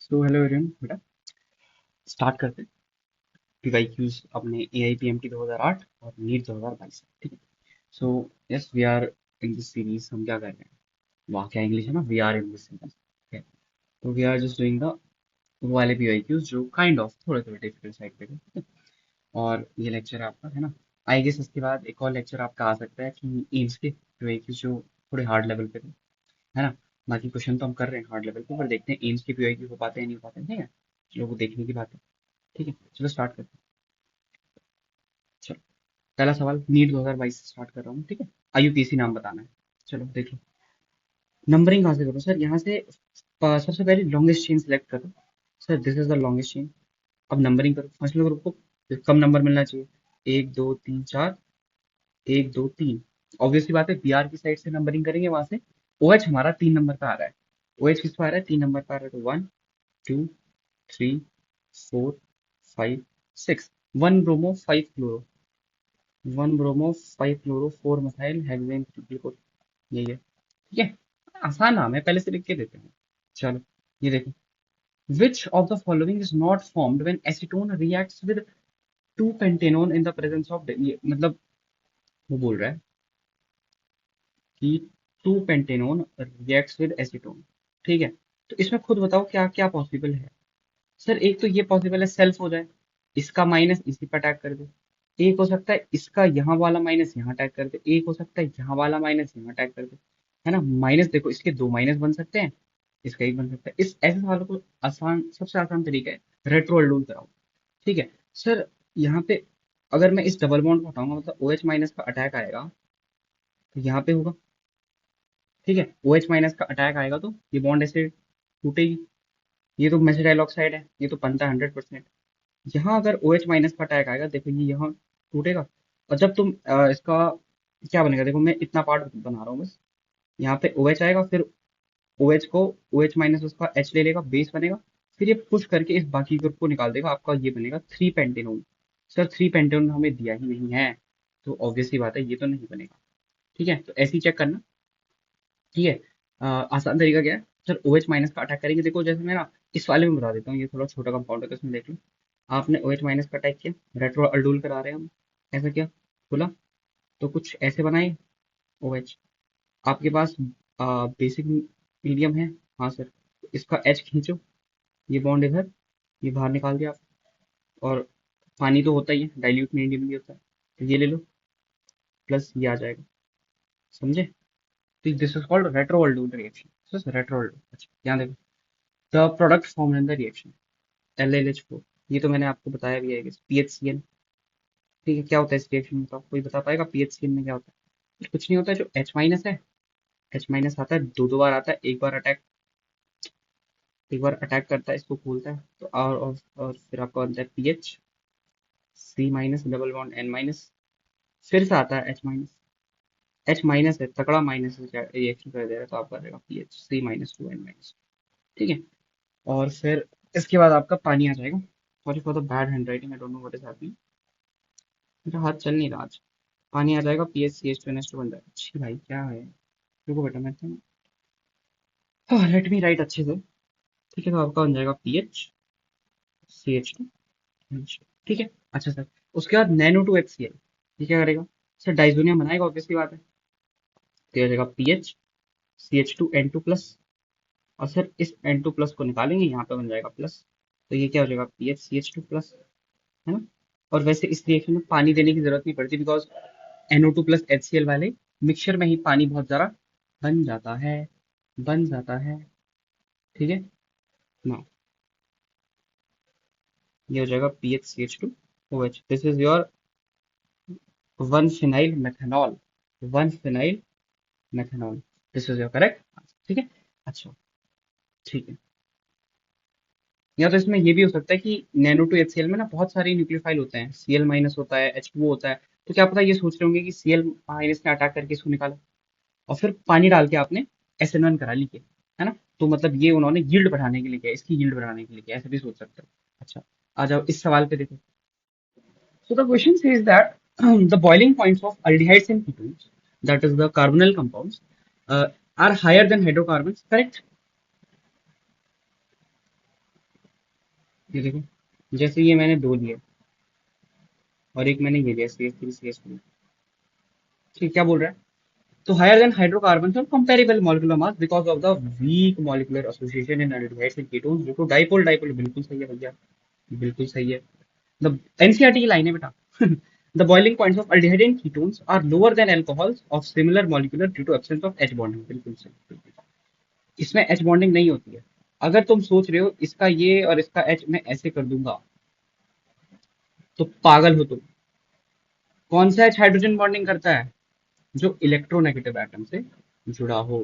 So hello everyone, बेटा start करते हैं। पीवाईक्यूज अपने एआईपीएमटी 2008 और नीट 2022 ठीक है। So yes we are in this series. हम क्या कर रहे हैं, वहाँ क्या इंग्लिश है ना, we are in this series. तो we are just doing the वो वाले पीवाईक्यूज जो काइंड ऑफ थोड़े थोड़े डिफिकल्ट साइड पे थे, ठीक है? और ये लेक्चर आपका है ना। आई गेस इसके बाद एक और लेक्चर आपका आ सकता है कि एम्स के पीवाईक्यूज जो थोड़े हार्ड लेवल पे थे, है ना। बाकी क्वेश्चन तो हम कर रहे हैं हार्ड लेवल पे, पर देखते हैं एम्स के पीवाईक्यू हो पाते हैं नहीं हो पाते हैं, ठीक है। चलो वो देखने की बात है, ठीक है। चलो स्टार्ट करते हैं। चलो, पहला सवाल नीट 2022 से स्टार्ट कर रहा हूँ, ठीक है। आईयूपीएसी नाम बताना है। चलो देख लो। नंबरिंग कहाँ से करो सर, यहाँ से सबसे पहले लॉन्गेस्ट चेन सिलेक्ट करो। Sir this is the longest chain. अब नंबरिंग करो, फर्स्ट ग्रुप को कम नंबर मिलना चाहिए। एक दो तीन चार, एक दो तीन। ऑब्वियसली बात है, बिहार की साइड से नंबरिंग करेंगे, वहां से ओएच हमारा 3 नंबर पे आ रहा है। ओएच किस पे आ रहा है, 3 नंबर पे आ रहा है, तो 1 2 3 4 5 6। 1 bromo 5 chloro, 1 bromo 5 chloro 4 methyl hexane triple. यही है, ठीक है। आसान नाम है, पहले से लिख के देते हैं। चलो ये देखो। विच of the following is not formed when acetone reacts with 2 pentanone in the presence of, ये मतलब वो बोल रहा है कि 2 पेंटेनोन रिएक्ट्स विद एसीटोन, ठीक है। तो इसमें खुद बताओ क्या क्या पॉसिबल है। सर एक तो ये पॉसिबल है सेल्फ हो जाए, इसका माइनस इसी पर अटैक कर दे। एक हो सकता है इसका यहाँ वाला माइनस यहाँ अटैक कर दे, एक हो सकता है यहाँ वाला माइनस यहाँ अटैक कर दे, है ना। माइनस देखो, इसके 2 माइनस बन सकते हैं, इसका एक बन सकता है। इस ऐसे सवालों को आसान, सबसे आसान तरीका है रेट्रो अल्डूल कराओ, ठीक है। सर यहाँ पे अगर मैं इस डबल बॉन्ड को हटाऊंगा, मतलब ओ एच माइनस का अटैक आएगा, तो यहाँ पे होगा, ठीक है। ओ एच माइनस का अटैक आएगा तो ये बॉन्ड ऐसे टूटेगी। ये तो मेसिल ऑक्साइड है, ये तो बनता है 100%। यहाँ अगर ओ एच माइनस का अटैक आएगा, देखो ये यहाँ टूटेगा। और जब तुम इसका क्या बनेगा, देखो मैं इतना पार्ट बना रहा हूँ बस। यहाँ पे ओ एच आएगा, फिर ओ एच को, ओ एच माइनस उसका एच ले लेगा, बेस बनेगा। फिर ये पुश करके इस बाकी ग्रुप को निकाल देगा, आपका ये बनेगा 3 पेंटेनोन। सर 3 पेंटेनोन हमें दिया ही नहीं है, तो ऑब्वियसली बात है ये तो नहीं बनेगा, ठीक है। तो ऐसे ही चेक करना, ठीक है। आसान तरीका क्या है, सर ओ एच माइनस का अटैक करेंगे। देखो जैसे मैं ना इस वाले में बता देता हूँ, ये थोड़ा छोटा कंपाउंड है तो इसमें देख लो। आपने ओ एच माइनस का अटैक किया, रेट्रो अल्डूल करा रहे हैं हम। ऐसा किया, खुला, तो कुछ ऐसे बनाए ओ एच। आपके पास बेसिक मीडियम है, हाँ सर। इसका एच खींचो, ये बॉन्ड इधर, ये बाहर निकाल दिया आप। और पानी तो होता ही है, डाइल्यूट मीडियम भी होता है, तो ये ले लो, प्लस ये आ जाएगा, समझे। तो this is called retro aldol reaction. Sir retro aldol, अच्छा यहाँ देखो। The product form in the reaction LlH4। ये तो मैंने आपको बताया भी है, PHCl, ठीक है। क्या होता है इस रिएक्शन में, तो आप कोई बता पाएगा PHCl में क्या होता है। कुछ नहीं होता, जो H माइनस है, H माइनस आता है दो दो बार आता है, एक बार अटैक करता है, इसको खोलता है, तो और फिर आपका बनता है PH C minus double bond N minus. फिर से आता है H माइनस है, तगड़ा माइनस है, रिएक्शन कर देगा, तो आपका रहेगा PHC-2N-, ठीक है। और फिर इसके बाद आपका पानी आ जाएगा। Sorry for the bad hand writing, I don't know what is happening, मेरा हाथ चल नहीं रहा आज। पानी आ जाएगा, PHCH2NH2 बन जाएगा। अच्छी भाई क्या है, रुको बेटा मैं तो, हाँ लेट मी राइट अच्छे से, ठीक है। तो आपका बन जाएगा PHCH2, ठीक है। अच्छा सर, उसके बाद NO2HCl, ये क्या करेगा, सर डाइजोनियम बनाएगा, ऑब्वियसली बात है। तो ये हो जाएगा PHCH2N2 प्लस। और सर इस N2 प्लस को निकालेंगे, यहाँ पे बन जाएगा प्लस। तो ये क्या हो जाएगा, PHCH2 प्लस, है ना। और वैसे इस रिएक्शन में पानी देने की जरूरत नहीं पड़ती, बिकॉज NO2 प्लस HCl वाले मिक्सचर में ही पानी बहुत ज़्यादा बन जाता है, बन जाता है, ठीक है ना। ये हो जाएगा PHCH2OH, this is your 1 phenyl methanol, 1 phenyl methanol, this is your correct, ठीक है। अच्छा, ठीक है। या तो इसमें ये भी हो सकता है कि NO2HCl में ना बहुत सारे न्यूक्लियोफाइल होते हैं, Cl माइनस होता है, H2O होता है। तो क्या पता ये सोच रहे होंगे कि Cl माइनस ने अटैक करके इसको निकाला, और फिर पानी डाल के आपने SN1 करा ली है, ना। तो मतलब ये उन्होंने यील्ड बढ़ाने के लिए किया, इसकी यील्ड बढ़ाने के लिए किया, ऐसे भी सोच सकते हो। अच्छा, आ जाओ इस सवाल पे देखो। So the question says that the boiling points of aldehydes and ketones, that is the carbonyl compounds, are higher than hydrocarbons, correct? ये देखो, जैसे ये मैंने दो लिए और एक मैंने ये लिया CH3CH2। ठीक, क्या बोल रहा है? तो higher than hydrocarbons on comparable molecular mass because of the weak molecular association in aldehydes and ketones due to dipole dipole, बिल्कुल सही है भैया, बिल्कुल सही है। द एनसीईआरटी की लाइन है बेटा। The boiling points of aldehyde and ketones are lower than alcohols of similar molecular due to absence of H bonding, बिल्कुल सही, बिल्कुल सही। इसमें H bonding नहीं होती है। अगर तुम सोच रहे हो इसका ये और इसका H मैं ऐसे कर दूंगा, तो पागल हो तुम। कौन सा H हाइड्रोजन बॉन्डिंग करता है? जो इलेक्ट्रोनेगेटिव एटम से जुड़ा हो।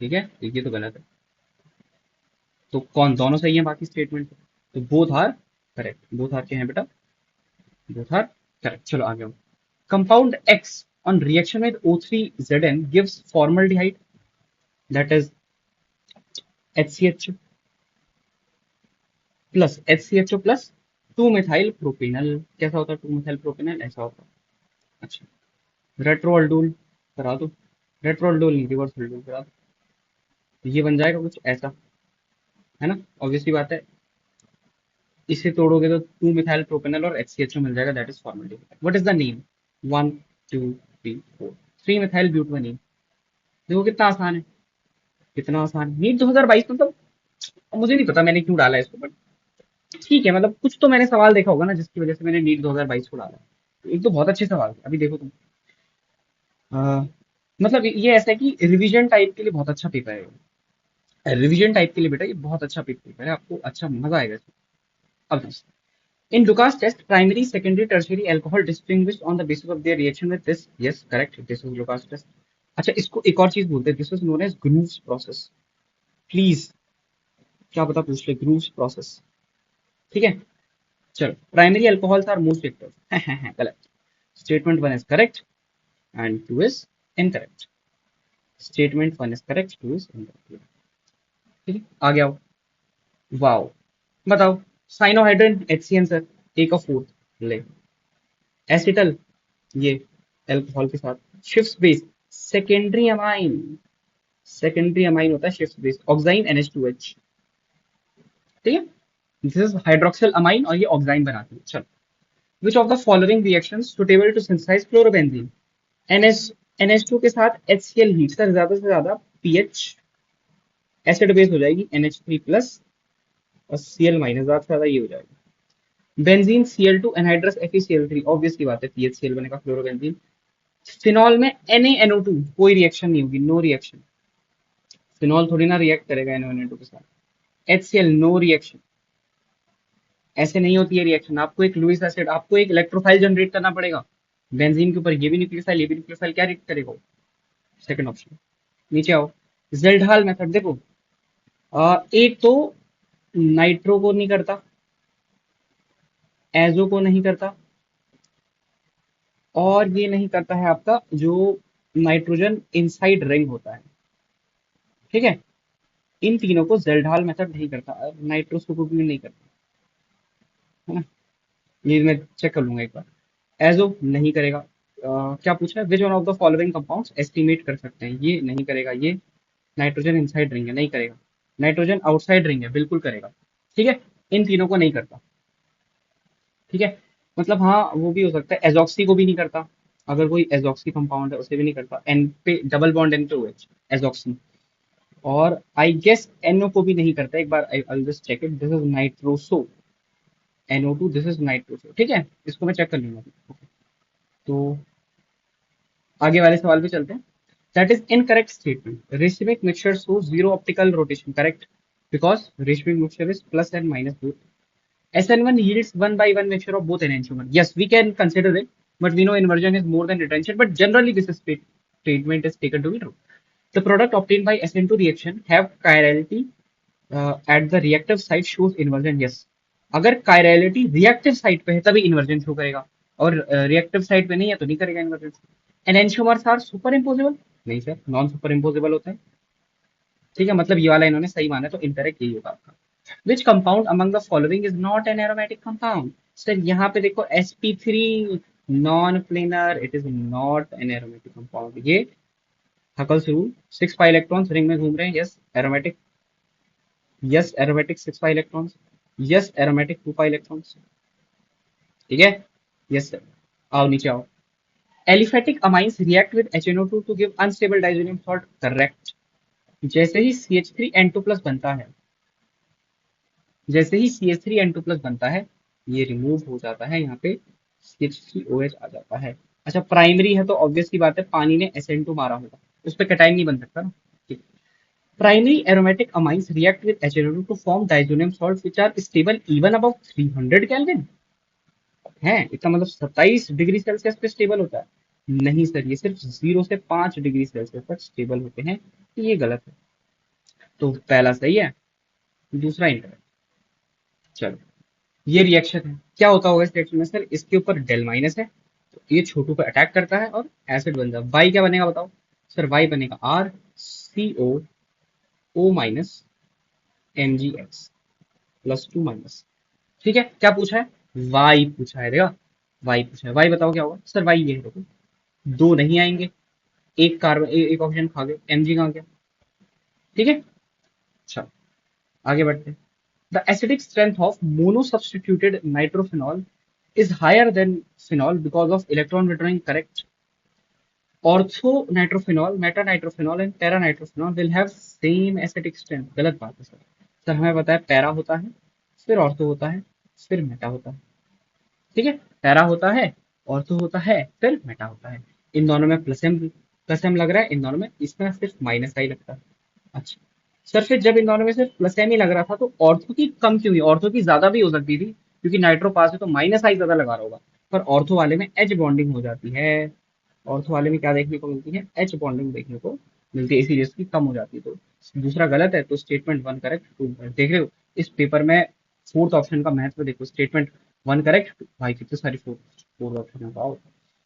ठीक है, तो ये तो गलत है। तो कौन, दोनों सही है बाकी स्टेटमेंट। तो both are correct, both are के हैं बेटा, बोथ आर करेक्ट। चलो आगे। Compound X on reaction with O3Zn gives formaldehyde, that is HCH plus HCHO plus 2 methyl propanal. कैसा होता है 2 methyl प्रोपेनल? ऐसा होता है। अच्छा, रेट्रोअल्डोल करा दो। रेट्रोअल्डोल नहीं, रिवर्स अल्डोल करा दो। तो ये बन जाएगा कुछ ऐसा, है ना? ऑब्वियसली बात है, इसे तोड़ोगे तो 2 मिथाइल प्रोपेनल और HCHO मिल जाएगा, that is formaldehyde. What is the name? 1 2 3 4 3 methyl butanone. देखो कितना आसान है, कितना आसान। नीट 2022 मतलब, मुझे नहीं पता मैंने क्यों डाला है इसको, बट ठीक है, मतलब कुछ तो मैंने सवाल देखा होगा ना जिसकी वजह से मैंने नीट 2022 को डाला। एक तो बहुत अच्छे सवाल थे, अभी देखो तुम। अ, मतलब ये ऐसा है कि रिवीजन टाइप के लिए बहुत अच्छा पेपर है। रिवीजन टाइप के लिए बेटा ये बहुत अच्छा पेपर है, आपको अच्छा मजा आएगा इसमें। अब in Lucas test, primary, secondary, tertiary alcohol distinguished on the basis of their reaction with this. Yes, correct. This is Lucas test. अच्छा, इसको एक और चीज बोलते हैं, this is known as Groves process. Please, क्या पता पूछ ले, ग्रूव्स प्रोसेस। ठीक है, चलो। Primary alcohols are most active, गलत। Statement one is correct and two is incorrect. Statement one is correct, two is incorrect. ठीक है, आगे आओ। वाओ, बताओ। साइनोहाइड्रिन HCN सर, एक और फोर्थ ले। एसिटल, ये अल्कोहल के साथ। Shift base, secondary amine, secondary amine होता है शिफ्ट बेस। ऑक्साइन NH2H। ठीक है, दिस इज हाइड्रोक्सिल अमाइन और ये ऑक्साइन बनाती है। चलो, which of the following reactions suitable to synthesize chlorobenzene? NH NH2 के साथ HCl हीट सर, ज्यादा से ज्यादा पीएच एसिड बेस हो जाएगी NH3 प्लस और Cl माइनस, ज्यादा से ज्यादा ये हो जाएगा। Benzene Cl2 anhydrous FeCl3, obvious की बात है PHCl बनेगा फ्लोरोबेंजीन। फिनॉल में NaNO2, कोई रिएक्शन नहीं होगी, नो रिएक्शन। फिनॉल थोड़ी ना रिएक्ट करेगा NaNO2 के साथ। HCl, no reaction. ऐसे नहीं होती है रिएक्शन, आपको एक लुईस एसिड, आपको एक इलेक्ट्रोफाइल जनरेट करना पड़ेगा बेंजीन के ऊपर। ये भी न्यूक्लियोफाइल, ये भी न्यूक्लियोफाइल, क्या रिएक्ट करेगा? Second option. नीचे आओ। जेल्डहाल मेथड देखो, एक तो नाइट्रो को नहीं करता, एजो को नहीं करता, और ये नहीं करता है आपका जो नाइट्रोजन इनसाइड रिंग होता है। ठीक है, इन तीनों को जेल्डहाल मेथड नहीं करता, नाइट्रोस्कोपी नहीं करता, है ना? ये मैं चेक कर लूंगा एक बार। एजो नहीं करेगा। क्या पूछा है? Which one of the following compounds estimate कर सकते हैं? ये नहीं करेगा। ये नाइट्रोजन इनसाइड रिंग है, नहीं करेगा। नाइट्रोजन आउटसाइड रिंग है, बिल्कुल करेगा। ठीक है, इन तीनों को नहीं करता। ठीक है, मतलब हाँ वो भी हो सकता है, एजॉक्सी को भी नहीं करता। अगर कोई एजॉक्सी कंपाउंड है उसे भी नहीं करता। एन पे डबल बॉन्ड एन पे OH, एजॉक्सी। और आई गेस NO को भी नहीं करता। एक बार I just check it, this is nitroso NO2, this is nitroso. ठीक है, इसको मैं चेक कर लूंगा। तो आगे वाले सवाल पे चलते हैं। That is incorrect statement. Racemic mixture show zero optical rotation, correct, because racemic mixture is plus and minus both. SN1 yields 1/1 mixture of both enantiomer. Yes, we can consider it, but we know inversion is more than retention. But generally, this is statement is taken to be true. The product obtained by SN2 reaction have chirality at the reactive site shows inversion. Yes, अगर chirality reactive site पे है तभी inversion show करेगा, और reactive site पे नहीं है तो नहीं करेगा inversion। Enantiomers are superimposable? नहीं सर, नॉन सुपर इम्पोजेबल होता है। ठीक है, मतलब ये वाला इन्होंने सही माना, तो इनकरेक्ट यही होगा आपका। Which compound among the following is not an aromatic compound? Sir यहाँ पे देखो sp3 non planar, it is not an aromatic compound. ये Huckel's rule, 6 pi electrons ring में घूम रहे हैं, yes aromatic, yes aromatic 6 pi electrons. Yes aromatic 2 pi electrons. ठीक है, यस सर। आओ नीचे आओ। Aliphatic amines react with HNO2 to give unstable diazonium salt, correct. जैसे ही CH3N2+ बनता है, जैसे ही CH3N2 प्लस बनता है, ये रिमूव हो जाता है, यहाँ पे CH3OH आ जाता है। अच्छा, प्राइमरी है तो ऑब्वियस सी बात है, पानी ने SN2 मारा होगा, उस पर कैटाइन नहीं बन सकता ना। Primary aromatic amines react with HNO2 to form diazonium salt which are stable even above 300 kelvin. है, इसका मतलब 27 डिग्री सेल्सियस पे स्टेबल होता है? नहीं सर, ये सिर्फ 0 से 5 डिग्री सेल्सियस तक स्टेबल होते हैं, ये गलत है। तो पहला सही है, दूसरा इनकरेक्ट। चलो, ये रिएक्शन है, क्या होता होगा इस रिएक्शन में सर? इसके ऊपर डेल माइनस है, तो ये छोटू पे अटैक करता है और एसिड बन जाता है। वाई क्या बनेगा बताओ? सर वाई बनेगा RCOO- MgX+2-। ठीक है, क्या पूछा है? वाई पूछा है, देखा, वाई पूछा है। वाई बताओ क्या होगा सर? वाई ये है, देखो, दो नहीं आएंगे, एक कार्बन एक ऑक्सीजन खा गए, Mg कहाँ गया? ठीक है, अच्छा आगे बढ़ते हैं। The acidic strength of monosubstituted nitrophenol is higher than phenol because of electron withdrawing, correct. Ortho nitrophenol, meta nitrophenol and para nitrophenol will have same acidic strength, गलत बात है सर। सर हमें पता है पैरा होता है, फिर ऑर्थो होता है, फिर मेटा होता है। ठीक है, पैरा होता है, ऑर्थो होता है, फिर मेटा होता है। इन दोनों में प्लस एम लग रहा है, इन दोनों में इसमें सिर्फ माइनस आई लगता है। अच्छा सर, फिर जब इन दोनों में सिर्फ प्लस एम ही लग रहा था, तो ऑर्थो की कम क्यों हुई? ऑर्थो की ज्यादा भी हो सकती थी, क्योंकि नाइट्रो पास है तो माइनस आई ज्यादा लगा रहा होगा। पर ऑर्थो वाले में एच बॉन्डिंग हो जाती है। ऑर्थो वाले में क्या देखने को मिलती है? एच बॉन्डिंग देखने को मिलती है, इसीलिए इसकी कम हो जाती है। तो दूसरा गलत है, तो statement one correct, two incorrect। देख रहे हो इस पेपर में फोर्थ ऑप्शन का महत्व देखो, स्टेटमेंट वन करेक्ट, भाई कितने सारी फोर्थ फोर्थ ऑप्शन है।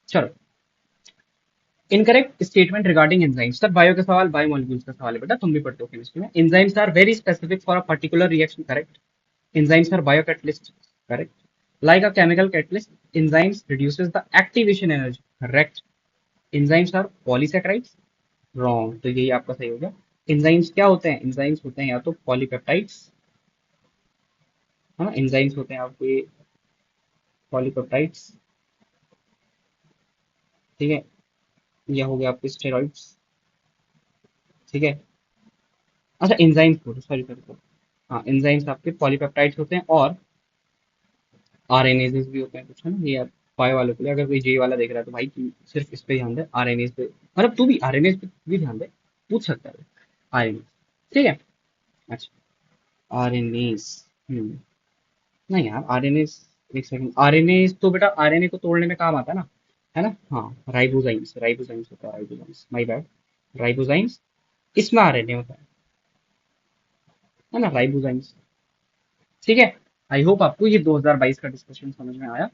चलो, incorrect statement regarding enzymes. Sir bio का सवाल, बायो मॉलिक्यूल्स का सवाल है बेटा, तुम भी पढ़ते हो केमिस्ट्री में। Enzymes are very specific for a particular reaction, correct. Enzymes are bio catalyst, correct. Like a chemical catalyst, enzymes reduces the activation energy, correct. Enzymes are polysaccharides, wrong, तो यही आपका सही हो गया। एंजाइम्स क्या होते हैं? एंजाइम्स होते हैं या तो पॉलीपेप्टाइड्स, है ना, एंजाइम्स होते हैं आपके पॉलीपेप्टाइड्स, ठीक है, या हो गया आपके स्टेरॉइड्स। ठीक है, अच्छा एंजाइम्स बोलो, सॉरी सॉरी, हाँ एंजाइम्स आपके पॉलीपेप्टाइड्स होते हैं, और आरएनएज भी होते हैं कुछ, है ना, ये बायो वालों के लिए। अगर कोई जे वाला देख रहा है तो भाई तू सिर्फ इस पे ध्यान दे, आरएनएज पे, मतलब तू भी आरएनएज पे भी ध्यान दे, पूछ सकता है आरएनएज। ठीक है, अच्छा आरएनएज, नहीं यार आरएनएज, एक सेकंड, आरएनएज तो बेटा आरएनए को तोड़ने में काम आता है ना, है ना, हाँ राइबोजाइम्स, राइबोजाइम्स होता है, राइबोजाइम्स, माय बैड, राइबोजाइम्स, इसमें आरएनए होता है ना, राइबोजाइम्स। ठीक है, आई होप आपको ये 2022 का डिस्कशन समझ में आया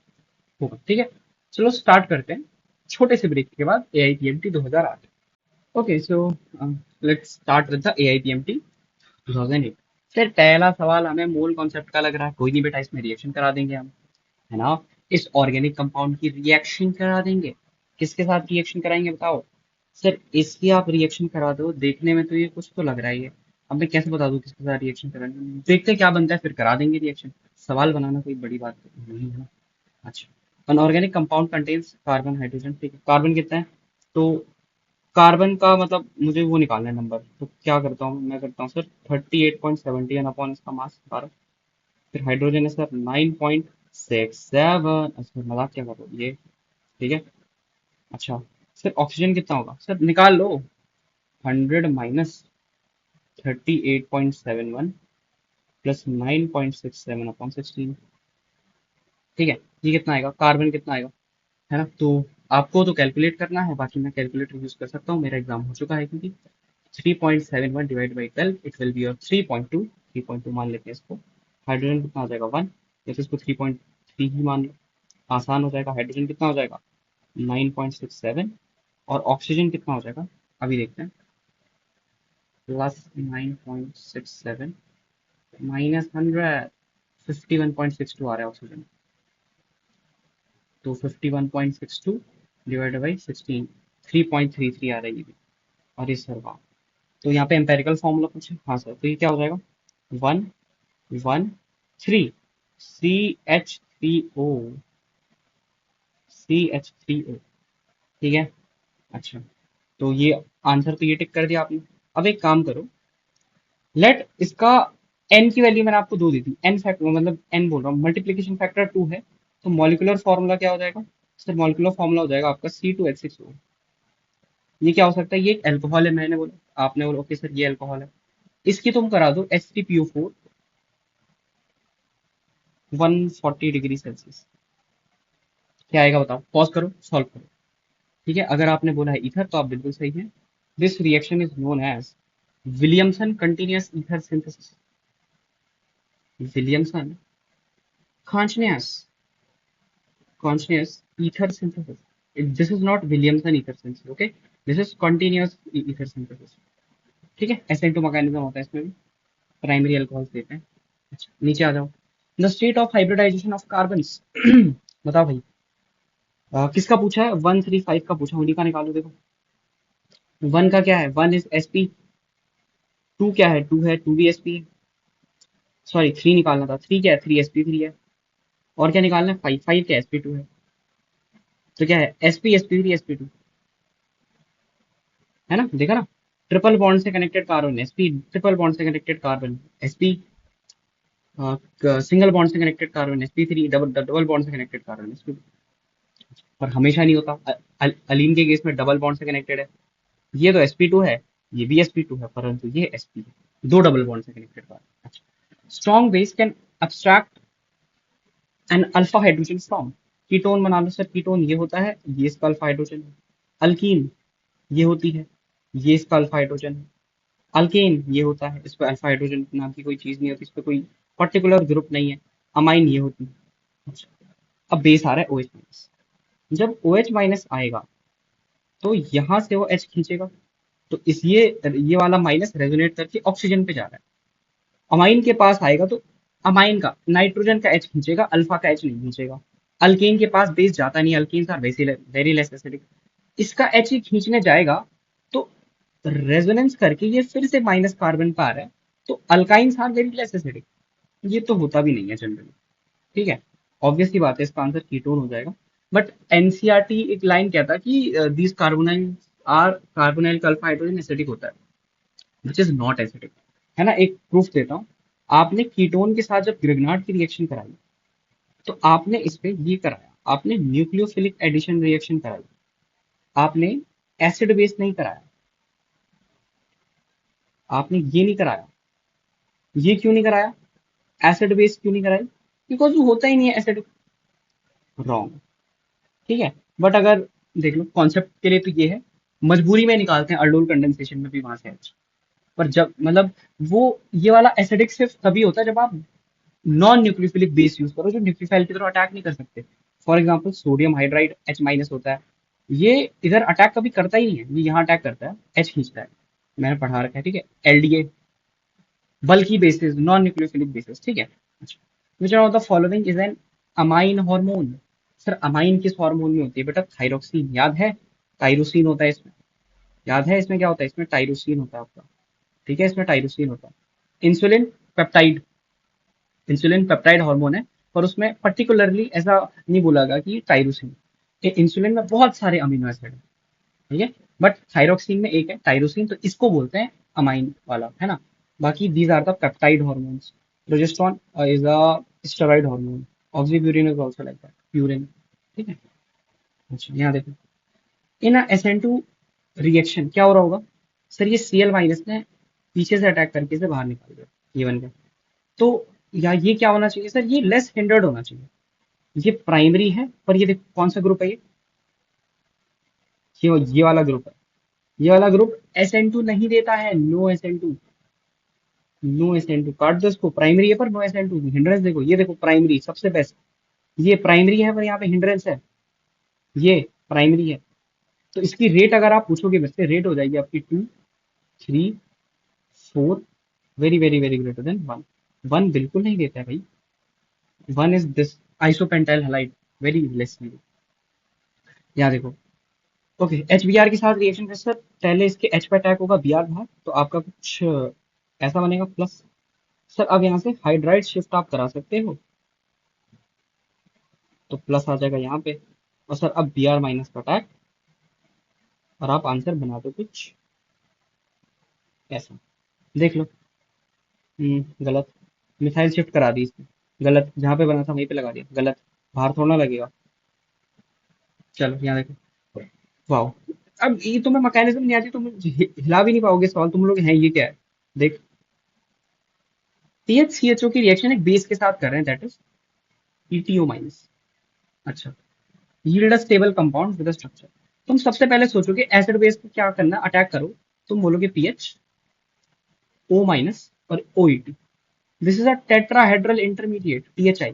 होगा। ठीक है, चलो स्टार्ट करते हैं छोटे से ब्रेक के बाद AIPMT 2008। Okay so let's start with the AIPMT 2008। Sir पहला सवाल हमें मूल कॉन्सेप्ट का लग रहा है, कोई नहीं बेटा, इसमें रिएक्शन करा देंगे हम, है ना। इस ऑर्गेनिक कंपाउंड की रिएक्शन करा देंगे। किसके साथ रिएक्शन कराएंगे बताओ? सर इसकी आप रिएक्शन करा दो, देखने में तो ये कुछ तो लग रहा है ये, अब मैं कैसे बता दूं किसके साथ रिएक्शन कराएंगे? देखते हैं क्या बनता है, फिर करा देंगे रिएक्शन। सवाल बनाना कोई बड़ी बात नहीं है ना। अच्छा, unorganic compound contains carbon hydrogen, ठीक है, कार्बन कितना है? तो कार्बन का मतलब मुझे वो निकालना है नंबर, तो क्या करता हूँ मैं, करता हूँ सर 38.71 अपॉन इसका मास 12। फिर हाइड्रोजन है सर 9.67, अच्छा मजाक क्या कर रहा हूँ ये, ठीक है। अच्छा, सर ऑक्सीजन कितना होगा सर, निकाल लो। 100 - 38.71 +9.67/16। ठीक है, ये कितना आएगा? कार्बन कितना आएगा, है ना। तो आपको तो कैलकुलेट करना है, बाकी मैं कैलकुलेटर यूज कर सकता हूँ, मेरा एग्जाम हो चुका है, क्योंकि 3.71 divide by 12 it will be your 3.2, 3.2 मान लेते हैं इसको। हाइड्रोजन कितना हो जाएगा 1, जैसे इसको 3.3 ही मान लो, आसान हो जाएगा। हाइड्रोजन कितना हो जाएगा 9.67, और ऑक्सीजन कितना हो जाएगा अभी देखते हैं, +9.67 -100, 51.62 आ रहा है ऑक्सीजन। तो 51.62 डिवाइड बाई 16, 3.33 आ रहा है ये भी। अरे सर वाह, तो यहाँ पे एम्पेरिकल फॉर्मूला पूछे, हाँ सर, तो ये क्या हो जाएगा 1 1 थ्री, CH3O, CH3O, ठीक है। अच्छा, तो ये आंसर तो ये टिक कर दिया आपने। अब एक काम करो, लेट इसका एन की वैल्यू मैंने आपको दो दी थी, एन फैक्टर मतलब एन बोल रहा हूँ, मल्टीप्लीकेशन फैक्टर टू है, तो मॉलिक्यूलर फॉर्मूला क्या हो जाएगा सर? मॉलिक्यूलर फॉर्मूला हो जाएगा आपका C2H6O। ये क्या हो सकता है? ये एक अल्कोहल है, मैंने बोला, आपने बोला ओके सर ये अल्कोहल है। इसकी तुम करा दो H3PO4 140 डिग्री सेल्सियस, क्या आएगा बताओ? पॉज करो, सॉल्व करो। ठीक है, अगर आपने बोला है ईथर तो आप बिल्कुल सही है। This reaction is known as Williamson continuous ether synthesis. Williamson continuous continuous ether synthesis. This is not Williamson ether synthesis, okay? This is continuous ether synthesis. ठीक है, SN2 मैकेनिज्म होता है इसमें भी, प्राइमरी अल्कोहल देते हैं। अच्छा, नीचे आ जाओ। The state of hybridization of carbons. बताओ भाई, किसका पूछा है? 135 का पूछा, उन्हीं का निकालो। देखो वन का क्या है? वन इज sp, टू क्या है? टू है, टू भी sp, सॉरी थ्री निकालना था, थ्री क्या है? थ्री sp3 है। और क्या निकालना है? फाइव, फाइव क्या? sp2 है। तो क्या है? sp sp3 sp2, है ना? देखा ना, ट्रिपल बॉन्ड से connected carbon sp, triple bond से connected carbon sp, single bond से connected carbon sp3, double double bond से कनेक्टेड कार्बन sp। पर हमेशा नहीं होता, अलीन के केस में डबल बॉन्ड से कनेक्टेड है। ये तो sp2 है, ये भी sp2 है, परंतु ये sp है, दो डबल बॉन्ड से कनेक्टेड कार्बन। अच्छा, strong base can abstract an alpha hydrogen from ketone. बना लो सर, कीटोन ये होता है, ये इसका अल्फा हाइड्रोजन है। अल्कीन ये होती है, ये इसका अल्फा हाइड्रोजन है। अल्केन ये होता है, इस पर अल्फा हाइड्रोजन नाम की कोई चीज नहीं होती, इस पर कोई पर्टिकुलर ग्रुप नहीं है। अमाइन ये होती है। अच्छा, अब बेस आ रहा है OH माइनस। जब OH माइनस आएगा तो यहाँ से वो H खींचेगा, तो इस ये वाला माइनस रेजोनेट करके ऑक्सीजन पे जा रहा है। अमाइन के पास आएगा तो अमाइन का नाइट्रोजन का H खींचेगा, अल्फा का H नहीं खींचेगा। अल्केन के पास बेस जाता नहीं, alkane are very less acidic, इसका H ही खींचने जाएगा, तो रेजोनेंस करके ये फिर से माइनस कार्बन पे आ रहा है, तो alkynes are very less acidic. ये तो होता भी नहीं है जनरली। ठीक है, ऑब्वियस सी बात है, इसका आंसर कीटोन हो जाएगा। बट एनसीईआरटी एक लाइन कहता कि दीज कार्बोनाइल आर कार्बोनाइल का अल्फा हाइड्रोजन एसिडिक होता है, विच इज नॉट एसिडिक, है ना। एक प्रूफ देता हूँ, आपने कीटोन के साथ जब ग्रिग्नार्ड की रिएक्शन कराई, तो आपने इस पे ये कराया, आपने न्यूक्लियोफिलिक एडिशन रिएक्शन कराई, आपने एसिड बेस नहीं कराया, आपने ये नहीं कराया। ये क्यों नहीं कराया? एसिड बेस क्यों नहीं कराई? बिकॉज वो होता ही नहीं है एसिड। रॉन्ग। ठीक है, बट अगर देख लो कॉन्सेप्ट के लिए तो ये है, मजबूरी में निकालते हैं अल्डोल कंडेंसेशन में भी वहां से H। पर जब मतलब वो ये वाला एसिडिक सिर्फ तभी होता है जब आप नॉन न्यूक्लियोफिलिक बेस यूज करो, जो न्यूक्लियोफाइल की तरह अटैक नहीं कर सकते। For example sodium hydride H minus होता है, ये इधर अटैक कभी करता ही नहीं है, ये यहाँ अटैक करता है, H खींचता है। मैंने पढ़ा रखा है, ठीक है। एलडीए बल्कि बेसिस, नॉन न्यूक्लियोफिलिक बेसिस, ठीक है। अच्छा, विच of the following is an amine hormone? Sir amine किस हार्मोन में होती है बेटा? थायरोक्सिन, याद है? टाइरोसिन होता है इसमें, याद है इसमें क्या होता है? इसमें टाइरोसिन होता है आपका, ठीक है, इसमें टाइरोसिन होता है। Insulin peptide, insulin peptide hormone है, पर उसमें पर्टिकुलरली ऐसा नहीं बोलागा कि टाइरोसिन। इंसुलिन में बहुत सारे अमीनो एसिड है, ठीक है, बट थायरोक्सिन में एक है टाइरोसिन, तो इसको बोलते हैं अमाइन वाला, है ना। बाकी these are the peptide hormones. Progesterone is a steroid hormone, oxypurine is also like that, purine, ठीक है। अच्छा, यहाँ देखो, इन SN2 रिएक्शन क्या हो रहा होगा सर? ये Cl माइनस ने पीछे से अटैक करके इसे बाहर निकाल दिया, ये बन गया। तो या ये क्या होना चाहिए सर? ये लेस हिंडर्ड होना चाहिए। ये प्राइमरी है, पर ये देखो कौन सा ग्रुप है ये वाला ग्रुप है। ये वाला ग्रुप SN2 नहीं देता है, नो SN2, नो SN2, काट दो इसको। प्राइमरी है पर नो SN2, हिंड्रेंस देखो, ये देखो प्राइमरी सबसे बेस्ट, ये प्राइमरी है पर यहाँ पे हिंड्रेंस है, ये प्राइमरी है। तो इसकी रेट अगर आप पूछोगे मुझसे, रेट हो जाएगी आपकी 2, 3, 4, very very very greater than 1। 1 बिल्कुल नहीं देता है भाई, 1 is this isopentyl halide, very less. यहाँ देखो, ओके, HBr के साथ रिएक्शन सर, पहले इसके H पे अटैक होगा, Br बाहर, तो आपका कुछ ऐसा बनेगा प्लस, सर अब यहाँ से हाइड्राइड शिफ्ट आप करा सकते हो, तो प्लस आ जाएगा यहाँ पे। और सर अब बी आर माइनस का अटैक, और आप आंसर बना दो कुछ ऐसा। देख लो। गलत। मिसाइल शिफ्ट करा दी इसने। गलत, जहाँ पे बना था वहीं पे लगा दिया, गलत। बाहर थोड़ा ना लगेगा। चलो यहाँ देखो। वाह। अब ये तुम्हें मैकेनिज्म नहीं आती, तुम हिला भी नहीं पाओगे सवाल, तुम लोग हैं ये क्या है। देख, T H C H O की रिएक्शन एक बेस के साथ कर रहे हैं, दैट इज पीटीओ माइनस। अच्छा। Yield a stable compound with a structure. तुम सबसे पहले सोचोगे एसिड बेस को क्या करना, अटैक करो। तुम बोलोगे पीएच, ओ माइनस और OET. This is a tetrahedral intermediate THI।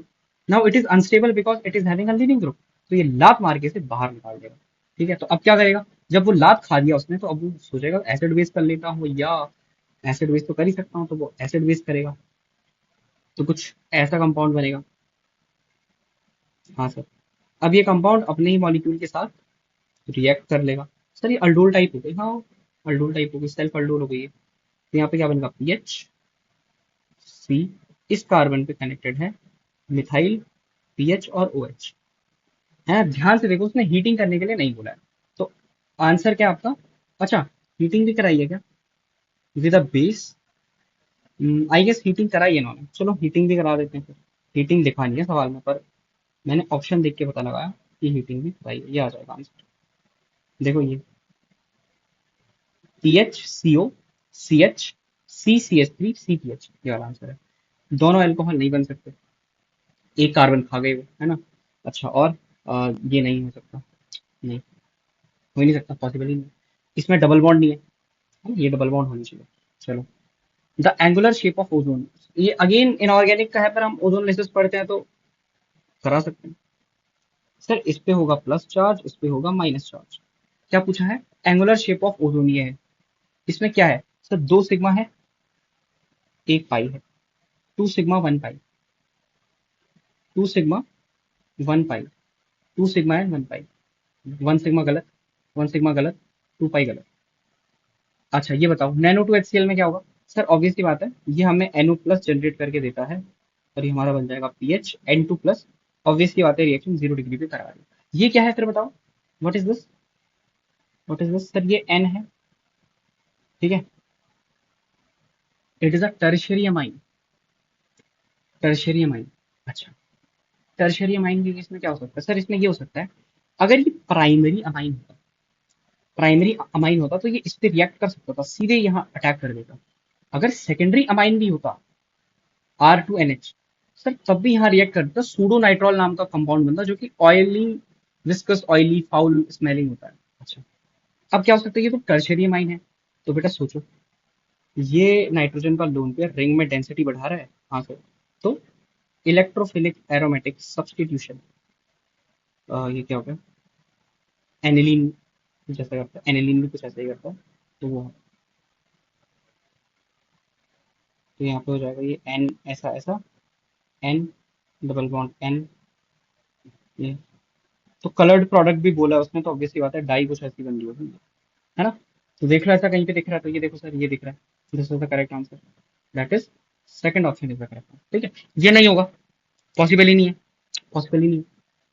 Now it is unstable because it is having a leaving group. तो ये लात मार के इसे बाहर निकाल देगा। ठीक है, तो अब क्या करेगा, जब वो लात खा लिया उसने, तो अब वो सोचेगा एसिड बेस कर लेता हूँ, या एसिड बेस तो कर ही सकता हूँ, तो वो एसिड बेस करेगा। तो कुछ ऐसा कंपाउंड बनेगा। हाँ सर। अब ये कंपाउंड अपने ही मॉलिक्यूल के साथ रिएक्ट कर लेगा। सर ये अल्डोल टाइप हो गई, हाँ। अल्डोल टाइप हो गई, सेल्फ अल्डोल हो गई है। तो यहाँ पे क्या बनेगा, पीएच सी, इस कार्बन पे कनेक्टेड है मिथाइल पीएच और OH है। ध्यान से देखो, उसने हीटिंग करने के लिए नहीं बोला है। तो आंसर क्या आपका। अच्छा, हीटिंग भी कराई है क्या with a base. I guess heating कराई है इन्होंने, चलो हीटिंग भी करा देते हैं फिर। हीटिंग दिखा नहीं है सवाल में, पर मैंने ऑप्शन देख के पता लगाया कि हीटिंग भी कराई है, ये आ जाएगा आंसर। देखो ये PHCO CH, CCH3 CPH, ये वाला आंसर है। दोनों अल्कोहल नहीं बन सकते, एक कार्बन खा गए वो, है ना। अच्छा, और ये नहीं हो सकता, नहीं, हो ही नहीं सकता, पॉसिबल ही नहीं। इसमें डबल बॉन्ड नहीं है, है ना? ये डबल बॉन्ड होनी चाहिए। चलो। The angular shape of ozone, ये अगेन इनऑर्गेनिक का है, पर हम ओजोन लेसेस पढ़ते हैं तो करा सकते हैं। सर इस पे होगा प्लस चार्ज, इस पे होगा माइनस चार्ज। क्या पूछा है, एंगुलर शेप ऑफ ओजोन ये है। इसमें क्या है सर, दो सिग्मा है, एक पाई है। Two sigma one pi, two sigma one pi, two sigma and one pi. One sigma गलत, वन सिग्मा गलत, टू पाई गलत। अच्छा ये बताओ, नैनो टू HCl में क्या होगा। सर ऑब्वियस सी बात है, ये हमें NO प्लस जनरेट करके देता है, और ये हमारा बन जाएगा पीएच N2 प्लस। ऑब्वियस सी बात है, रिएक्शन 0 डिग्री पे करा रही है। ये क्या है फिर बताओ, what is this, what is this. Sir ये N है, ठीक है। It is a tertiary amine, tertiary amine. अच्छा, टर्शियरी अमाइन की इसमें क्या हो सकता है सर, इसमें ये हो सकता है, अगर ये प्राइमरी अमाइन होता, प्राइमरी अमाइन होता तो ये इस पे रिएक्ट कर सकता था, सीधे यहाँ अटैक कर देता। अगर सेकेंडरी अमाइन भी होता, R2NH, सर तब भी यहाँ रिएक्ट कर देता, सूडो नाइट्रॉल नाम का कंपाउंड बनता, जो कि oily, viscous oily foul smelling होता है। अच्छा, अब क्या हो सकता है, ये तो टर्शियरी अमाइन है। तो बेटा सोचो, ये नाइट्रोजन का लोन पेयर रिंग में डेंसिटी बढ़ा रहा है। हाँ सर। तो इलेक्ट्रोफिलिक एरोमेटिक सब्सटीट्यूशन, ये क्या होगा, एनिलीन जैसा करता है, एनिलीन भी कुछ ऐसा ही करता है। तो वो, तो यहाँ पे हो जाएगा ये एन, ऐसा ऐसा, एन डबल बॉन्ड एन, ये। तो कलर्ड प्रोडक्ट भी बोला है उसने, तो ऑब्वियसली बात है डाई कुछ ऐसी बन रही होगी, है ना। तो देख रहा है, ऐसा कहीं पे दिख रहा है, तो ये देखो सर, ये दिख रहा है, this is the correct answer, that is second option is the correct answer. ठीक है, ये नहीं होगा, पॉसिबल ही नहीं है, पॉसिबल ही नहीं है।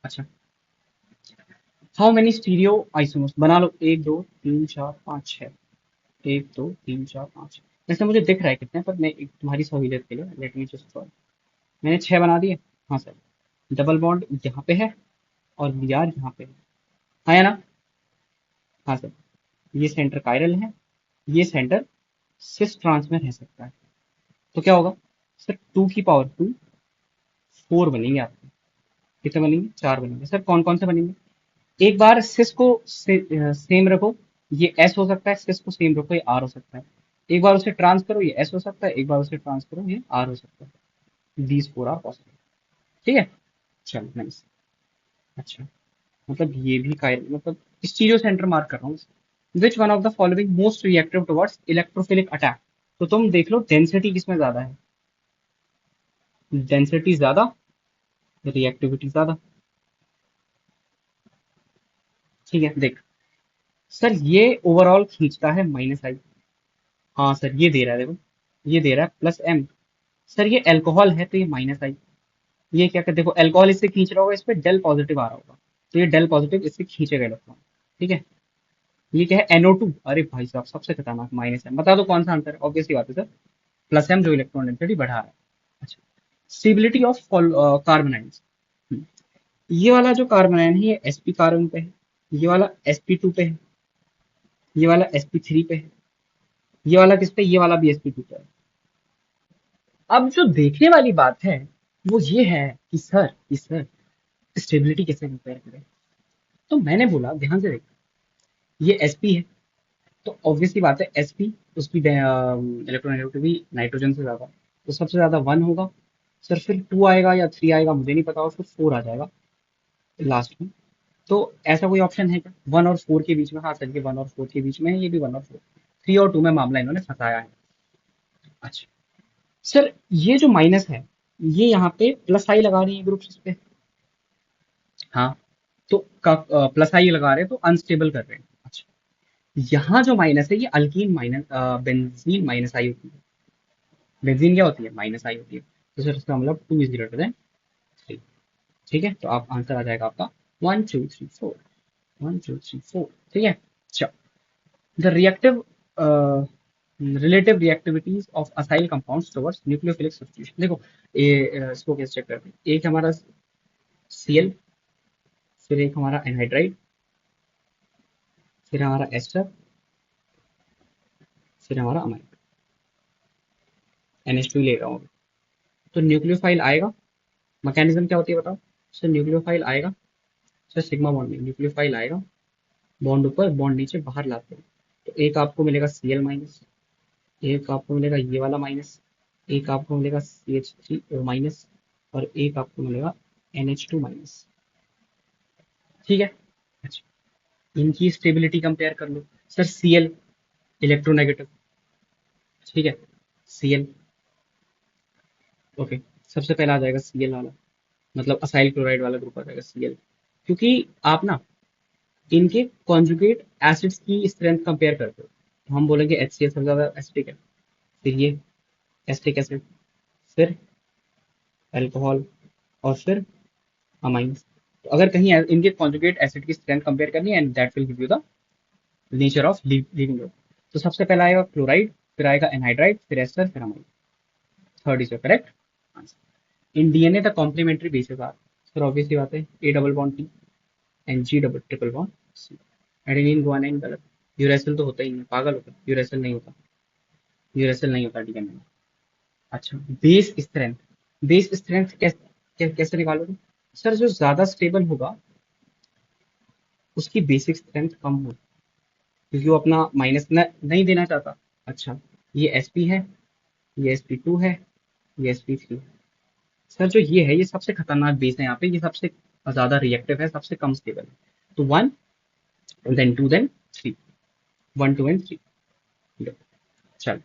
अच्छा, हाउ मेनी स्टीरियो आइसोमर्स, बना लो, एक दो तीन चार पाँच छः, एक दो तीन चार पाँच। वैसे मुझे दिख रहा है कितने, पर मैं एक तुम्हारी सहूलियत के लिए लेट मी जस्ट, मैंने 6 बना दिए। हाँ सर, डबल बॉन्ड यहाँ पे है, और बी आर यहाँ पे है। हाँ या ना। हाँ सर, ये सेंटर कायरल है, ये सेंटर सिस ट्रांस में रह सकता है। तो क्या होगा सर, 2 की पावर 2, 4 बनेंगे आपके। कितने बनेंगे, 4 बनेंगे। सर कौन कौन से बनेंगे, एक बार सिस को सेम रखो, ये एस हो सकता है, सिस को सेम रखो, ये आर हो सकता है। एक बार उसे ट्रांस करो, ये एस हो सकता है, एक बार उसे ट्रांस करो, ये आर हो सकता है। These four are possible. ठीक है, चलो नाइस। अच्छा, मतलब ये भी कायल, मतलब स्टीरियो सेंटर मार्क कर रहा हूँ। Which one of the following most reactive towards electrophilic attack. तो तुम देख लो डेंसिटी किसमें ज्यादा है, डेंसिटी ज्यादा, रिएक्टिविटी ज्यादा। ठीक है देख, सर ये ओवरऑल खींचता है -I। हाँ सर, ये दे रहा है देखो, ये दे रहा है +M, सर ये अल्कोहल है तो ये माइनस आई। ये क्या कर, देखो अल्कोहल इससे खींच रहा होगा, इस पे डेल पॉजिटिव आ रहा होगा, तो ये डेल पॉजिटिव इससे खींचेगा इलेक्ट्रॉन। ठीक है। ये क्या है, NO2। अरे भाई साहब सबसे खतरनाक माइनस है, बता दो कौन सा आंसर है, ऑब्वियसली बात है सर, प्लस एम जो इलेक्ट्रॉन डेंसिटी बढ़ा रहा है। अच्छा, स्टेबिलिटी ऑफ कार्बन आयन्स। ये वाला जो कार्बन आयन है ये sp कार्बन पे है, ये वाला sp2 पे है, ये वाला sp3 पे है, ये वाला किस पे, ये वाला भी sp2 पे है। अब जो देखने वाली बात है वो ये है कि सर स्टेबिलिटी कैसे कंपेयर करें। तो मैंने बोला ध्यान से देखो, ये sp है, तो ऑब्वियसली बात है sp, उसकी इलेक्ट्रोनेगेटिविटी नाइट्रोजन से ज्यादा, तो सबसे ज्यादा 1 होगा। सर फिर 2 आएगा या 3 आएगा मुझे नहीं पता, और फिर 4 आ जाएगा लास्ट में। तो ऐसा कोई ऑप्शन है क्या 1 और 4 के बीच में? हाँ सर ये 1 और 4 के बीच में है, ये भी 1 और 4, 3 और 2 में मामला इन्होंने फंसाया है। अच्छा सर, ये जो माइनस है ये यहाँ पे प्लस आई लगा रही है ग्रुप्स पे। हाँ, तो प्लस आई लगा रहे हैं तो अनस्टेबल कर रहे हैं। अच्छा, यहाँ जो माइनस है ये अल्कीन माइनस, बेंजीन माइनस आई होती है। बेंजीन क्या होती है, माइनस आई होती है। तो सर इसका मतलब 2 इज ग्रेटर देन 3। ठीक है, तो आप आंसर आ जाएगा आपका 1 2 3 4, 1 2 3 4। ठीक है। अच्छा, the reactive relative reactivities of acyl compounds towards nucleophilic substitution. देखो ये इसको कैसे चेक करते हैं, एक हमारा Cl, फिर एक हमारा एनहाइड्राइड, फिर हमारा एस्टर, फिर हमारा अमाइड। NH2 ले रहा हूँ। तो न्यूक्लियोफाइल आएगा, मैकेनिज्म क्या होती है बताओ। सर न्यूक्लियोफाइल आएगा, सर सिग्मा बॉन्ड में न्यूक्लियोफाइल आएगा, बॉन्ड ऊपर बॉन्ड नीचे बाहर लाते हैं। तो एक आपको मिलेगा Cl माइनस, एक आपको मिलेगा ये वाला माइनस, एक आपको मिलेगा CH3O माइनस, और एक आपको मिलेगा NH2 माइनस। ठीक है। अच्छा, इनकी स्टेबिलिटी कंपेयर कर लो। सर Cl इलेक्ट्रोनेगेटिव, ठीक है, Cl, ओके, सबसे पहला आ जाएगा Cl वाला, मतलब असाइल क्लोराइड वाला ग्रुप आ जाएगा Cl। क्योंकि आप ना इनके कॉन्जुगेट एसिड्स की स्ट्रेंथ कंपेयर करते हो, तो हम बोलेंगे HCl सबसे ज्यादा एसिडिक है, फिर ये एसिटिक एसिड, फिर अल्कोहल, और फिर अमाइंस। तो अगर कहीं इनके कॉन्जुगेट एसिड की स्ट्रेंथ कंपेयर करनी है, and that will give you the nature of leaving group. तो सबसे पहला आएगा क्लोराइड, फिर आएगा एनहाइड्राइड, फिर एस्टर, फिर amine. Third is correct answer. In DNA the complementary basis are, sir obviously बात है A double bond T and G double triple bond C। Adenine guanine गलत, यूरेसिल तो होता ही नहीं, पागल होता, यूरेसिल नहीं होता, यूरेसिल नहीं होता DNA में। अच्छा, बेस स्ट्रेंथ, बेस स्ट्रेंथ कैसे निकालोगे। सर जो ज्यादा स्टेबल होगा उसकी बेसिक स्ट्रेंथ कम होगी, क्योंकि वो अपना माइनस नहीं देना चाहता। अच्छा, ये sp है, ये sp2 है, ये sp3 है। सर जो ये है ये सबसे खतरनाक बेस है यहाँ पे, ये सबसे ज्यादा रिएक्टिव है, सबसे कम स्टेबल है। तो 1 देन 2 देन 3, 1 2 and 3। चल,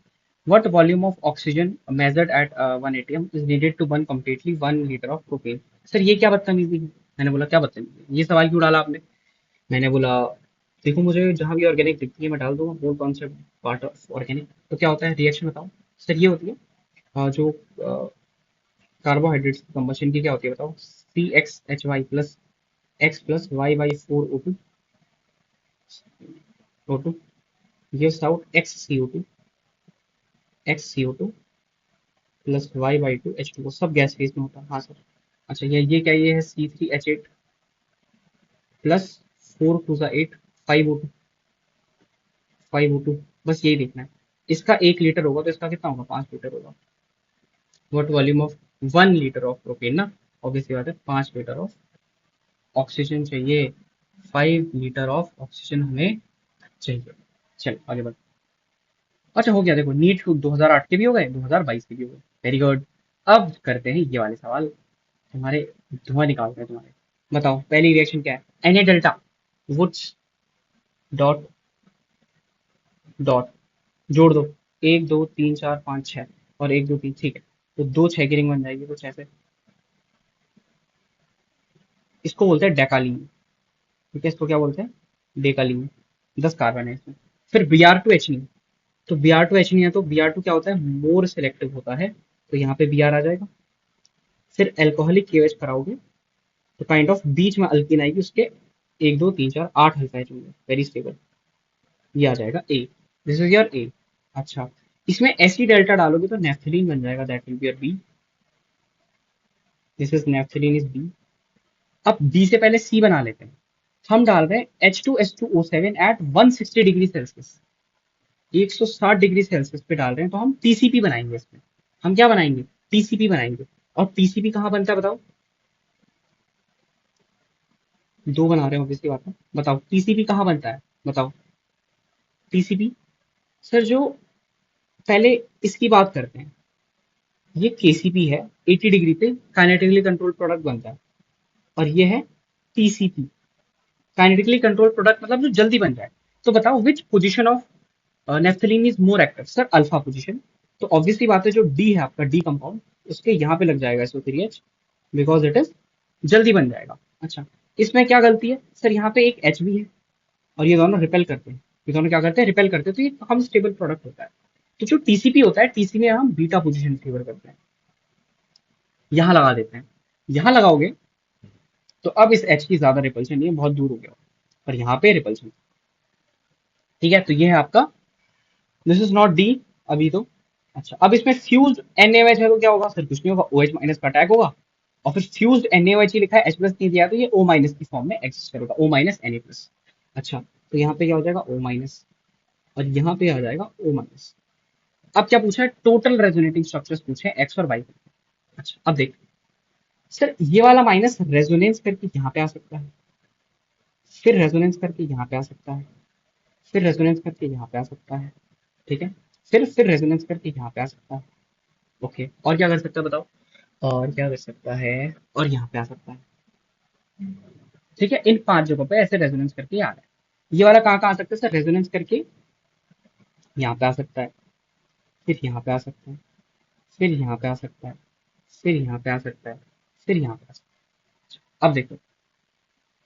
what volume of oxygen measured at 1 atm is needed to burn completely 1 liter of propane। Sir ये क्या बदतमीजी है, मैंने बोला क्या बदतमीजी है, ये सवाल क्यों डाला आपने। मैंने बोला देखो मुझे जहां भी ऑर्गेनिक दिखती है मैं डाल दूंगा, वो कौन से पार्ट ऑफ ऑर्गेनिक, तो क्या होता है रिएक्शन बताओ। सर ये होती है जो कार्बोहाइड्रेट्स की कंबशन की क्या होती है बताओ, CXHY plus X plus Y/4O2, O2 gives out XCO2 plus Y/2H2O, सब गैस फेज में होता है। हाँ सर। अच्छा, ये क्या, ये है C3H8 प्लस 4 2 8 5O2, 5O2, बस यही देखना है। इसका 1 लीटर होगा तो इसका कितना होगा, 5 लीटर होगा। What volume of 1 litre of propane ना, ऑब्वियसली बात है 5 लीटर ऑफ ऑक्सीजन चाहिए, 5 लीटर ऑफ ऑक्सीजन हमें चाहिए। चल आगे बढ़। अच्छा हो गया, देखो नीट 2008 के भी हो गए, 2022 के भी हो गए, वेरी गुड। अब करते हैं ये वाले सवाल, तुम्हारे धुआं निकालते हैं तुम्हारे। बताओ पहली रिएक्शन क्या है, Na delta woods dot dot जोड़ दो, 1 2 3 4 5 6, और 1 2 3, ठीक है, तो 2 6 की रिंग बन जाएगी कुछ ऐसे। इसको बोलते हैं डेकालीन। ठीक है, इसको क्या बोलते हैं, डेकालीन। 10 कार्बन है इसमें। फिर Br2 H नहीं, तो Br2 H नहीं है तो Br2 क्या होता है, मोर सिलेक्टिव होता है तो यहाँ पे Br आ जाएगा। फिर एल्कोहलिक KOH कराओगे तो काइंड ऑफ बीच में अल्कीन आएगी, उसके 1 2 3 4 8 अल्काइल होंगे, वेरी स्टेबल। ये आ जाएगा A, this is your A. अच्छा, इसमें एसी डेल्टा डालोगे तो नेफ्थलीन बन जाएगा, that will be your B. This is naphthalene is B. अब बी से पहले सी बना लेते हैं। हम डाल रहे हैं H2SO7 at 160 degree Celsius, 160 degree Celsius पे डाल रहे हैं, तो हम टीसीपी बनाएंगे इसमें। हम क्या बनाएंगे? टीसीपी बनाएंगे। और टीसीपी कहाँ बनता है बताओ? दो बना रहे हैं ऑब्वियसली बात है, बताओ टीसीपी कहाँ बनता है, बताओ। टीसीपी सर जो, पहले इसकी बात करते हैं। ये केसीपी है, 80 डिग्री पे काइनेटिकली कंट्रोल प्रोडक्ट बनता है। और ये है टीसीपी, काइनेटिकली कंट्रोल प्रोडक्ट मतलब जो जल्दी बन जाए। तो बताओ which position of naphthalene is more active? Sir alpha position. तो ऑब्वियसली बात है, जो डी है आपका डी कंपाउंड, उसके यहाँ पे लग जाएगा SO3H, बिकॉज इट इज जल्दी बन जाएगा। अच्छा, इसमें क्या गलती है सर? यहाँ पे एक H भी है और ये दोनों रिपेल करते हैं। ये दोनों क्या करते हैं? रिपेल करते हैं, तो ये हम स्टेबल प्रोडक्ट होता है। तो जो टीसीपी होता है, टीसी में हम बीटा पोजीशन फेवर करते हैं। यहाँ लगा देते हैं। यहाँ लगाओगे तो अब इस H की ज्यादा रिपल्शन नहीं है, बहुत दूर हो गया, पर यहाँ पे रिपल्शन। ठीक है, तो ये है आपका, दिस इज नॉट डी अभी तो। अच्छा, अब इसमें फ्यूज्ड NaOH है तो क्या होगा सर? कुछ नहीं होगा, OH माइनस का अटैक होगा। और फिर फ्यूज्ड NaOH ही लिखा है, H प्लस नहीं दिया, तो ये O माइनस की फॉर्म में एग्जिस्ट करेगा, O माइनस Na प्लस। अच्छा, तो यहाँ पे क्या हो जाएगा? O माइनस, और यहाँ पे आ जाएगा O माइनस। अब क्या पूछा है? टोटल रेजोनेटिंग स्ट्रक्चर्स पूछे हैं, एक्स और वाई। अच्छा, अब देख सर, ये वाला माइनस रेजोनेंस करके यहाँ पे आ सकता है, फिर रेजोनेंस करके यहाँ पे आ सकता है, फिर रेजोनेंस करके यहाँ पे आ सकता है। ठीक है, फिर रेजोनेंस करके यहाँ पे आ सकता है। ओके, और क्या कर सकता है बताओ? और क्या कर सकता है? और यहाँ पे आ सकता है। ठीक है, इन 5 जगहों पे ऐसे रेजोनेंस करके आ रहा है। ये वाला कहाँ कहाँ आ सकता है सर? रेजोनेंस करके यहाँ पे आ सकता है, फिर यहाँ पे आ सकता है, फिर यहाँ पे आ सकता है, फिर यहाँ पे आ सकता है, फिर यहाँ पे आ सकता है। अब देखो,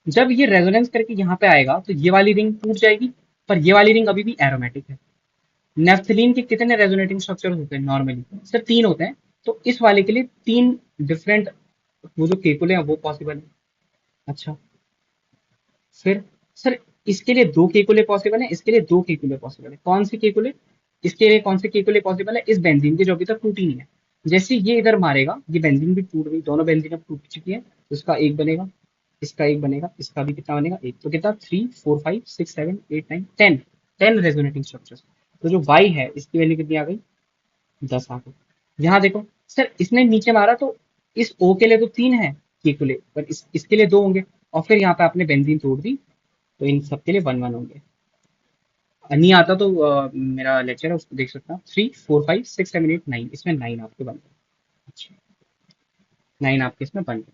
जब ये रेजोनेंस करके यहाँ पे आएगा तो ये वाली रिंग टूट जाएगी, पर ये वाली रिंग अभी भी एरोमेटिक है। नेफ्थलीन के कितने रेजोनेटिंग स्ट्रक्चर होते हैं नॉर्मली? सर 3 होते हैं। तो इस वाले के लिए 3 डिफरेंट वो जो केकुले हैं वो पॉसिबल है। अच्छा, फिर सर इसके लिए 2 केकुले पॉसिबल है, इसके लिए 2 केकुले पॉसिबल है। कौन सी केकुले? इसके लिए कौन से केकुले पॉसिबल है? इस बेंजीन के जो अभी तक टूटी नहीं है। जैसे ये इधर मारेगा, ये बेंजीन भी टूट गई, दोनों बेंजीन अब टूट चुकी है, तो इसका एक बनेगा, इसका एक बनेगा, इसका भी कितना बनेगा? एक। तो कितना? 3 4 5 6 7 8 9 10, 10 रेजोनेटिंग स्ट्रक्चर्स। तो जो वाई है इसकी वैल्यू कितनी आ गई? 10 आ गई। यहाँ देखो सर, इसने नीचे मारा तो इस ओ के लिए तो 3 है केकुले, पर इसके लिए 2 होंगे। और फिर यहाँ पे आपने बेंजीन तोड़ दी, तो इन सब के लिए 1 1 होंगे। नहीं आता तो मेरा लेक्चर है, उसको देख सकता हूँ। 3 4 5 6 7 8 9, इसमें 9 आपके बन गए। अच्छा, 9 आपके इसमें बन गए।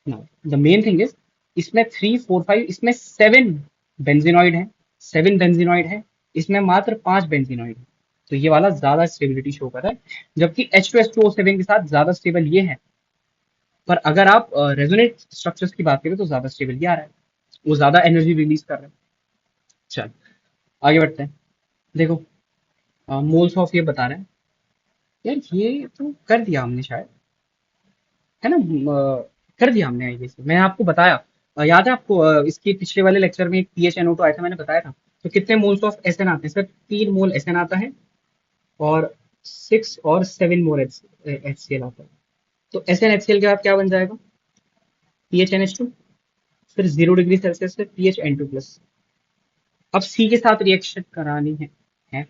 Now the main thing is, इसमें 3 4 5, इसमें 7 बेंजीनॉइड है, 7 बेंजीनॉइड है, इसमें मात्र 5 बेंजीनॉइड है। तो ये वाला ज्यादा स्टेबिलिटी शो कर रहा है, जबकि H2SO7 के साथ ज्यादा स्टेबल ये है। पर अगर आप रेजोनेट स्ट्रक्चर्स की बात करें तो ज्यादा स्टेबल ये आ रहा है, वो ज्यादा एनर्जी रिलीज कर रहा है। चल आगे बढ़ते हैं। देखो, मोल्स ऑफ ये बता रहे हैं। यार ये तो कर दिया हमने शायद, है ना? कर दिया हमने ये से। मैंने आपको बताया, याद है आपको? इसके पिछले वाले लेक्चर में एक PHNO2 आया था, मैंने बताया था। तो कितने मोल्स ऑफ SN आते हैं सर? 3 मोल SN आता है, और 6 और 7 मोल HCl आता है। तो SnHCl के बाद क्या बन जाएगा? PHNH2। फिर 0 डिग्री सेल्सियस से PHN2+। अब C के साथ रिएक्शन करानी है?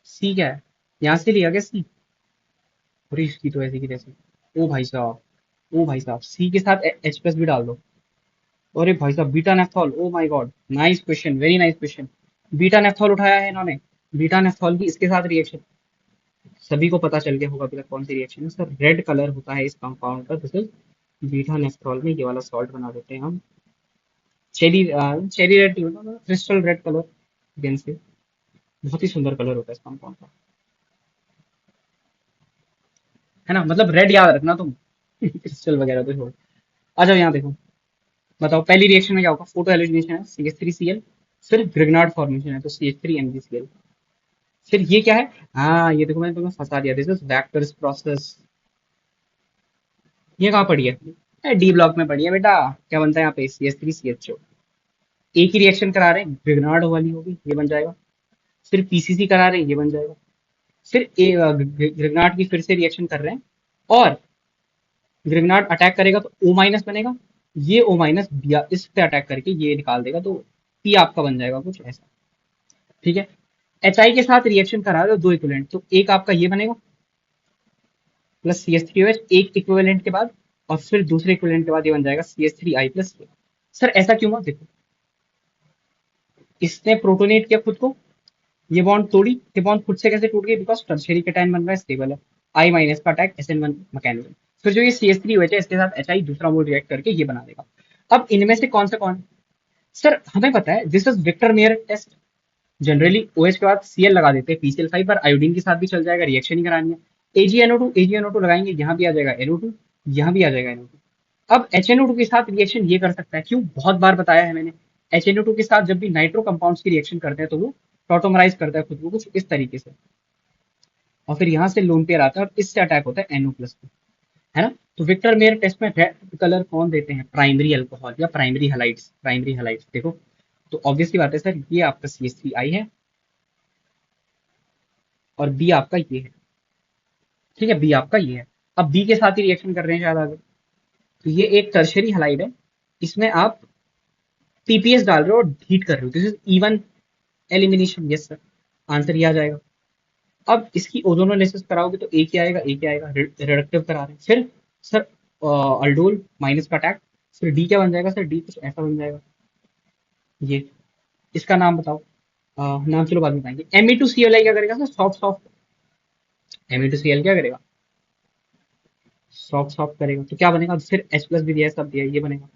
C क्या है? यहाँ से लिया गया C, और इसकी तो ऐसी की तैसी। ओ भाई साहब, ओ भाई साहब, सी के साथ H+ भी डाल दो। अरे भाई साहब, beta naphthol, oh my God, nice question, very nice question. Beta naphthol उठाया है इन्होंने। बीटा नेफ्थॉल की इसके साथ रिएक्शन, सभी को पता चल गया होगा अभी तक कौन सी रिएक्शन है सर। रेड कलर होता है इस कंपाउंड का, दिस इज बीटा नेफ्थॉल में। ये वाला सॉल्ट बना देते हैं हम। चेरी, चेरी रेड नहीं होता, क्रिस्टल रेड कलर अगेन से, बहुत ही सुंदर कलर होता है इस कंपाउंड का, है ना? मतलब रेड याद रखना तुम। क्रिस्टल वगैरह तो छोड़। आ जाओ यहाँ देखो, बताओ पहली रिएक्शन में क्या होगा? फोटो एलिमिनेशन है, CH3Cl। फिर ग्रिग्नार्ड फॉर्मेशन है, तो CH3MgCl। फिर ये क्या है? हाँ, ये देखो मैंने तुम्हें फंसा दिया, दिस इज वैक्टर्स प्रोसेस। ये कहाँ पड़ी है? डी ब्लॉक में पड़ी है बेटा। क्या बनता है यहाँ पे? CH3CH4। एक ही रिएक्शन करा रहे हैं, ग्रिग्नार्ड वाली होगी, ये बन जाएगा। फिर PCC करा रहे हैं, ये बन जाएगा। फिर ग्रिग्नार्ड की फिर से रिएक्शन कर रहे हैं, और ग्रिग्नार्ड अटैक करेगा तो O माइनस बनेगा। ये O माइनस इस पे अटैक करके ये निकाल देगा, तो P आपका बन जाएगा कुछ ऐसा। ठीक है। HI के साथ रिएक्शन करा रहे हो दो इक्विवेलेंट, तो एक आपका ये बनेगा प्लस CH3OH एक इक्विवेलेंट के बाद, और फिर दूसरे इक्विवेलेंट के बाद ये बन जाएगा CH3I प्लस। सर ऐसा क्यों हुआ? देखो, इसने प्रोटोनेट किया खुद को, ये बॉन्ड तोड़ी, ये बॉन्ड खुद से कैसे टूट गई? बिकॉज टर्शियरी केटायन बन रहा है, स्टेबल है। I माइनस का अटैक SN1 मैकेनिज्म। फिर जो ये CH3OH है, इसके साथ HI दूसरा मोल रिएक्ट करके ये बना देगा। अब इनमें से कौन सा कौन? सर हमें पता है, this is Victor Meyer test. Generally OH के बाद Cl लगा देते हैं PCl5, पर आयोडीन के साथ भी चल जाएगा, रिएक्शन ही करानी है। AgNO2 लगाएंगे, यहाँ भी आ जाएगा NO2, यहाँ भी आ जाएगा NO2। अब HNO2 के साथ रिएक्शन ये कर सकता है, क्यों? बहुत बार बताया है मैंने। HNO2 के साथ जब भी नाइट्रो कंपाउंड्स की रिएक्शन करते हैं तो वो टॉटोमराइज करता है खुद को कुछ इस तरीके से, और फिर यहाँ से लोन पेयर आता है और इससे अटैक होता है NO प्लस, है ना? तो विक्टर मेयर टेस्ट में रेड कलर कौन देते हैं? प्राइमरी अल्कोहल या प्राइमरी हलाइड्स। प्राइमरी हलाइड्स देखो, तो ऑब्वियसली बात है सर, ये आपका CH3I है और बी आपका ये है। ठीक है, बी आपका ये है। अब बी के साथ ही रिएक्शन कर रहे हैं शायद आगे, तो ये एक टर्शरी हलाइड है, इसमें आप TPS डाल रहे हो और हीट कर रहे हो, this is even elimination. Yes sir, answer ये आ जाएगा। अब इसकी ओजोनोलिसिस कराओगे तो एक ही आएगा, एक ही आएगा, रिडक्टिव करा रहे हैं। फिर सर अल्डोल माइनस का अटैक, फिर डी क्या बन जाएगा सर? डी कुछ ऐसा बन जाएगा ये। इसका नाम बताओ। नाम चलो बाद में बताएंगे। Me2Cl क्या करेगा सर? Soft soft. Me2Cl क्या करेगा? सॉफ्ट सॉफ्ट करेगा, तो क्या बनेगा? फिर H प्लस भी दिया है, सब दिया है, ये बनेगा।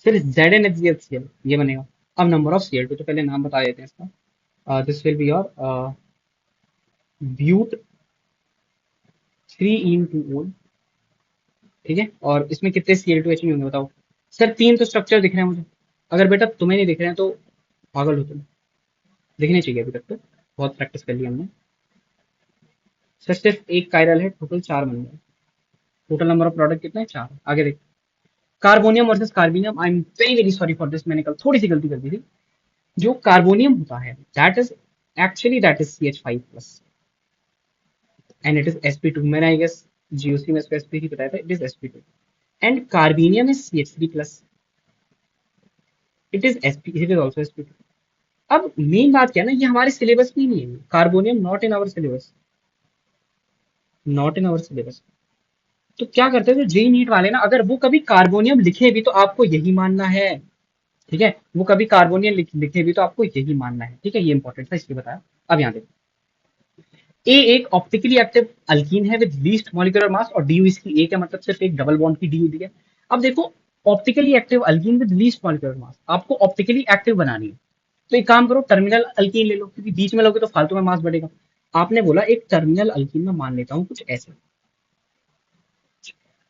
फिर ZnHCl ये बनेगा। अब नंबर ऑफ Cl2, तो पहले नाम बता देते हैं इसका। This will be your but 3 in 2 one. ठीक है, और इसमें कितने Cl2H नहीं होंगे बताओ? सर तीन तो स्ट्रक्चर दिख रहे हैं मुझे। अगर बेटा तुम्हें नहीं दिख रहे हैं तो पागल हो तुम। दिखने चाहिए, अभी तक तो बहुत प्रैक्टिस कर ली हमने। सर सिर्फ एक कायरल है, टोटल चार बन गए। टोटल नंबर ऑफ प्रोडक्ट कितना है? चार। आगे देख, carbonium versus carbinium. I am very very sorry for this, मैंने कल थोड़ी सी गलती कर दी थी। जो कार्बोनियम होता है, that is CH5 plus, and it is sp2। मैंने आई गेस GOC में इसको sp बताया था, it is sp2। And carbonium is CH3 plus, it is also sp2। अब मेन बात क्या है ना, ये हमारे सिलेबस में नहीं है। Carbonium not in our syllabus, not in our syllabus. तो क्या करते हैं जो जेई नीट वाले ना, अगर वो कभी कार्बोनियम लिखे भी तो आपको यही मानना है। ठीक है, वो कभी कार्बोनियम लिखे भी तो आपको यही मानना है। ठीक है, ये इंपॉर्टेंट था इसलिए बताया। अब यहाँ देखो, ए एक ऑप्टिकली एक्टिव अल्कीन है विद लीस्ट मॉलिक्यूलर मास, और डी इसकी एक है, मतलब सिर्फ एक डबल बॉन्ड की डी दी है। अब देखो, optically active alkyne with least molecular mass, आपको ऑप्टिकली एक्टिव बनानी है, तो एक काम करो, टर्मिनल अल्कीन ले लो, क्योंकि बीच में लोगे तो फालतू में मास बढ़ेगा। आपने बोला एक टर्मिनल अल्कीन में मान लेता हूँ कुछ ऐसे।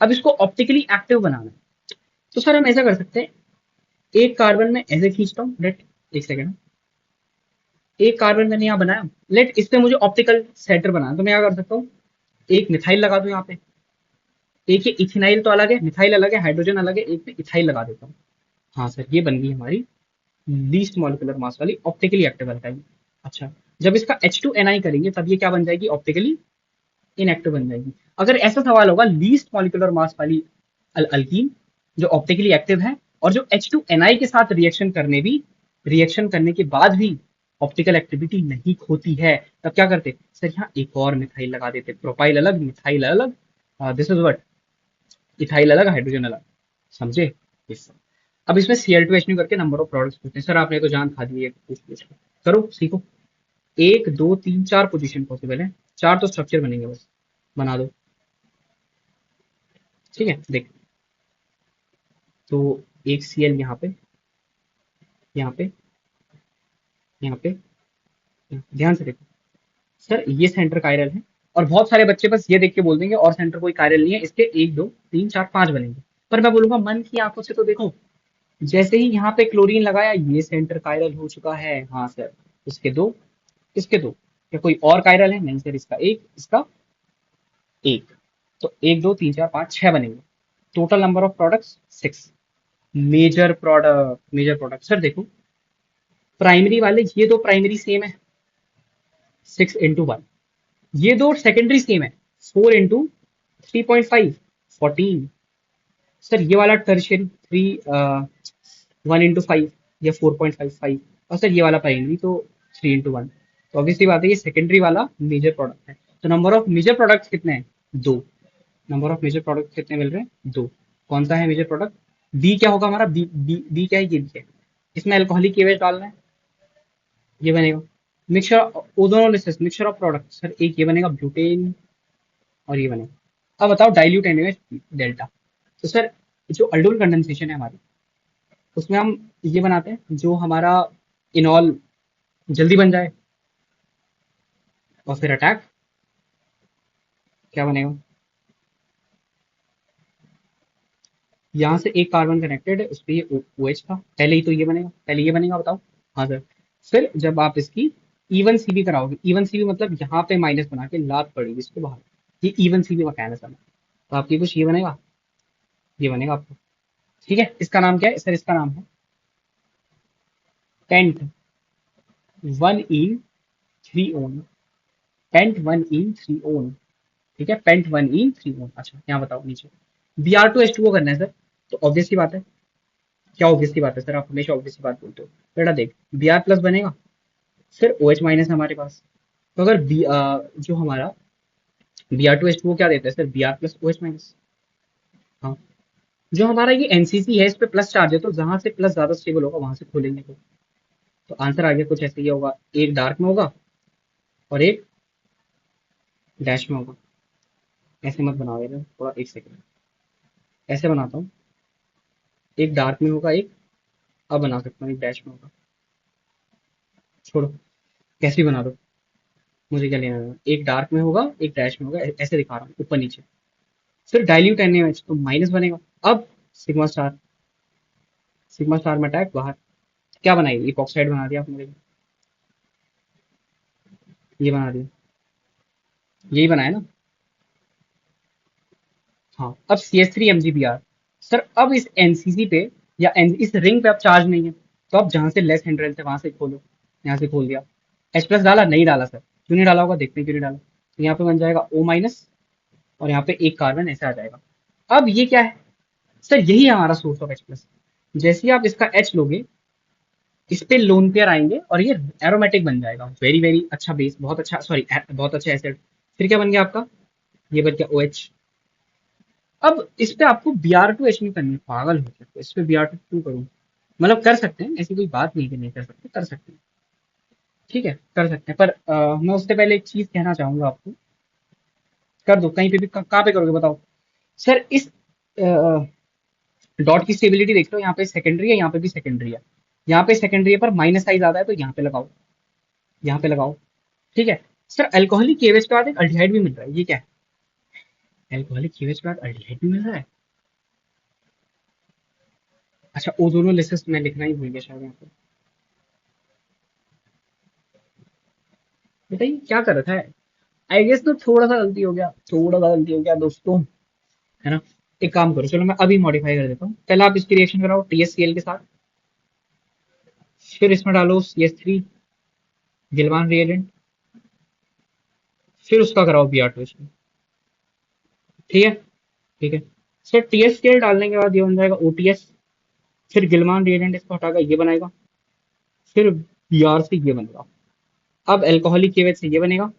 अब इसको ऑप्टिकली एक्टिव बनाना है, तो सर हम ऐसा कर सकते हैं, एक कार्बन में ऐसे खींचता हूँ, लेट, एक सेकेंड, एक कार्बन मैंने यहाँ बनाया, लेट इस पे मुझे ऑप्टिकल सेंटर बनाना, तो मैं क्या कर सकता हूँ, एक मिथाइल लगा दूं यहाँ पे। एक ये इथिनाइल तो अलग है, मिथाइल अलग है, हाइड्रोजन अलग है, एक पे इथाइल लगा देता हूँ। हाँ सर, ये बन गई हमारी लीस्ट मॉलिक्यूलर मास वाली ऑप्टिकली एक्टिव अल्काइल। अच्छा, जब इसका H2Ni करेंगे तब ये क्या बन जाएगी? ऑप्टिकली इनएक्टिव बन जाएगी। अगर ऐसा सवाल होगा, लीस्ट मॉलिक्यूलर मास वाली अल्कीन जो ऑप्टिकली एक्टिव है, और जो H2Ni के साथ रिएक्शन करने के बाद भी ऑप्टिकल एक्टिविटी नहीं होती है, तब क्या करते? सर यहाँ एक और मिथाइल लगा देते, प्रोपाइल अलग, मिथाइल अलग, दिस इज व्हाट, इथाइल अलग, हाइड्रोजन अलग। समझे? yes. अब इसमें Cl2H करके नंबर ऑफ प्रोडक्ट्स पूछते हैं। सर आपने तो जान खा दी है, पूछ करो, सीखो। एक दो तीन चार पोजीशन पॉसिबल है, चार तो स्ट्रक्चर बनेंगे, बस बना दो। ठीक है, देख, तो एक Cl यहाँ पे, यहाँ पे, यहाँ पे, ध्यान से देखो। सर ये सेंटर कायरल है, और बहुत सारे बच्चे बस ये देख के बोल देंगे और सेंटर कोई कायरल नहीं है, इसके एक दो तीन चार पांच बनेंगे। पर मैं बोलूंगा मन की आंखों से तो देखो, जैसे ही यहाँ पे क्लोरीन लगाया, ये सेंटर कायरल हो चुका है। हाँ सर, इसके दो, इसके दो। क्या कोई और कायरल है? नहीं सर, इसका एक, इसका एक। तो एक दो तीन चार पांच छह बनेंगे। Total number of products 6। Major product sir देखो, प्राइमरी वाले ये दो प्राइमरी सेम है 6 into 1, ये दो सेकेंडरी सेम है 4 into 3.5 14। सर ये वाला टर्शियरी 1 into 5 या 4.55, और सर ये वाला प्राइमरी तो 3 into 1। तो ऑब्वियसली बात है ये सेकेंडरी वाला मेजर प्रोडक्ट है। तो नंबर ऑफ मेजर प्रोडक्ट्स कितने हैं? 2। नंबर ऑफ मेजर प्रोडक्ट कितने मिल रहे हैं? 2। कौन सा है मेजर प्रोडक्ट? बी क्या होगा हमारा? बी क्या है? ये बी है। इसमें अल्कोहलिक केवेज डालना है, ये बनेगा mixture ozonolysis, mixture of product. Sir एक ये बनेगा ब्यूटेन और ये बनेगा। अब बताओ डाइल्यूट एनएच डेल्टा। तो सर जो अल्डोल कंडेंसेशन है हमारी, उसमें हम ये बनाते हैं जो हमारा इनॉल जल्दी बन जाए, और फिर अटैक क्या बनेगा? यहाँ से एक कार्बन कनेक्टेड है, उस पर ये OH था, पहले ही तो ये बनेगा, पहले ये बनेगा, बताओ। हाँ सर। फिर जब आप इसकी इवन सीबी कराओगे, इवन सीबी मतलब यहाँ पे माइनस बना के लात पड़ेगी इसको बाहर, ये इवन सीबी मैकेनिज्म है। तो आपकी कुछ ये बनेगा, ये बनेगा आपको। ठीक है, इसका नाम क्या है सर? इसका नाम है paint 1E3 own. Paint 1E3 own. ठीक है, पेंट 1E3 ओन। अच्छा यहाँ बताओ नीचे Br2H2O करना है सर। तो ऑब्वियसली बात है, क्या ऑब्वियसली बात है सर? आप हमेशा ऑब्वियसली बात बोलते हो। बेटा देख, Br प्लस बनेगा, फिर OH माइनस है हमारे पास। तो अगर जो हमारा Br2H2O क्या देता है sir? Br plus OH minus. हाँ, जो हमारा ये एनसीसी है इस पे प्लस चार्ज है, तो जहां से प्लस ज्यादा स्टेबल होगा वहां से खोलेंगे। तो आंसर आ गया कुछ ऐसे ही होगा, एक डार्क में होगा और एक डैश में होगा। ऐसे मत बनाओ यार, थोड़ा एक सेकंड, ऐसे बनाता हूँ। एक डार्क में होगा, एक अब बना सकता हूँ, एक डैश में होगा। छोड़ो, कैसे भी बना दो, मुझे क्या लेना है। एक डार्क में होगा, एक डैश में होगा, ऐसे दिखा रहा हूँ ऊपर नीचे। फिर डाइल्यूट NaOH तो माइनस बनेगा। अब सिग्मा स्टार, सिग्मा स्टार में अटैक बाहर, क्या बनाई? इपॉक्साइड बना दिया आपने, ये बना दिया, यही बनाया ना। हाँ, अब CH3 MgBr। सर अब इस एनसीसी पे या इस रिंग पे अब चार्ज नहीं है, तो अब जहां से लेस हिंड्रेंस है वहां से खोलो। यहाँ से खोल दिया। H प्लस डाला? नहीं डाला सर। क्यों नहीं डाला होगा, देखते हैं क्यों नहीं डाला। तो यहाँ पे बन जाएगा O माइनस, और यहाँ पे एक कार्बन ऐसे आ जाएगा। अब ये क्या है सर? यही है हमारा सोर्स ऑफ H प्लस। जैसे ही आप इसका H लोगे, इस पे लोन पेयर आएंगे और ये एरोमेटिक बन जाएगा। वेरी वेरी अच्छा बेस, बहुत अच्छा, सॉरी बहुत अच्छा एसिड। फिर क्या बन गया आपका? ये बन गया OH। अब इस पे आपको Br2H नहीं करनी, पागल हो सकते, इस पे Br2 क्यों करूँ? मतलब कर सकते हैं, ऐसी कोई बात नहीं कि नहीं कर सकते, कर सकते हैं। ठीक है, कर सकते हैं, पर मैं उससे पहले एक चीज कहना चाहूंगा आपको। कर दो कहीं पे भी, कहाँ पे करोगे बताओ? सर इस डॉट की स्टेबिलिटी देख लो, यहाँ पे सेकेंडरी है, यहाँ पे भी सेकेंडरी है। यहाँ पे सेकेंडरी है पर माइनस साइज आता है, तो यहाँ पे लगाओ, यहाँ पे लगाओ। ठीक है सर, अल्कोहलिक केवेज के बाद एक अल्डिहाइड भी मिल रहा है, ये क्या है? अल्कोहलिक केवेज के बाद अल्डिहाइड भी मिल रहा है। अच्छा, ओजोनोलिसिस में लिखना ही भूल गया शायद यहाँ पे। बताइए क्या कर रखा है? आई गेस तो थोड़ा सा गलती हो गया, थोड़ा सा गलती हो गया दोस्तों, है ना। एक काम करो, चलो मैं अभी मॉडिफाई कर देता हूँ। पहले आप इसकी रिएक्शन कराओ TSCl के साथ, फिर इसमें डालो CH3 गिलवान रिएजेंट, फिर उसका कराओ Br2। ठीक है, ठीक है सर। TSCl डालने के बाद ये बन जाएगा OTS, फिर गिलवान रिएजेंट इसको हटाकर ये बनाएगा, फिर Br से ये बनेगा। अब अल्कोहलिक केवेज से ये बनेगा,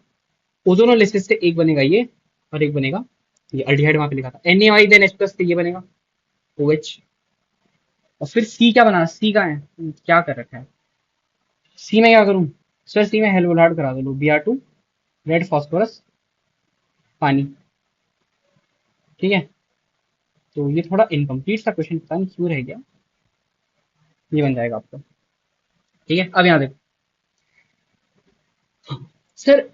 ओजोनोलिसिस से एक बनेगा ये, और एक बनेगा ये अल्डिहाइड वहां पे लिखा था NaOH, देन H प्लस से ये बनेगा OH। और फिर सी क्या बना? सी का है, क्या कर रखा है? सी में क्या करूं? सर सी में हेल्वोलार्ड करा दो, Br2 रेड फॉस्फोरस पानी। ठीक है, तो ये थोड़ा इनकम्प्लीट सा क्वेश्चन, पता नहीं क्यों रह गया। ये बन जाएगा आपका। ठीक है, अब यहाँ देखो सर,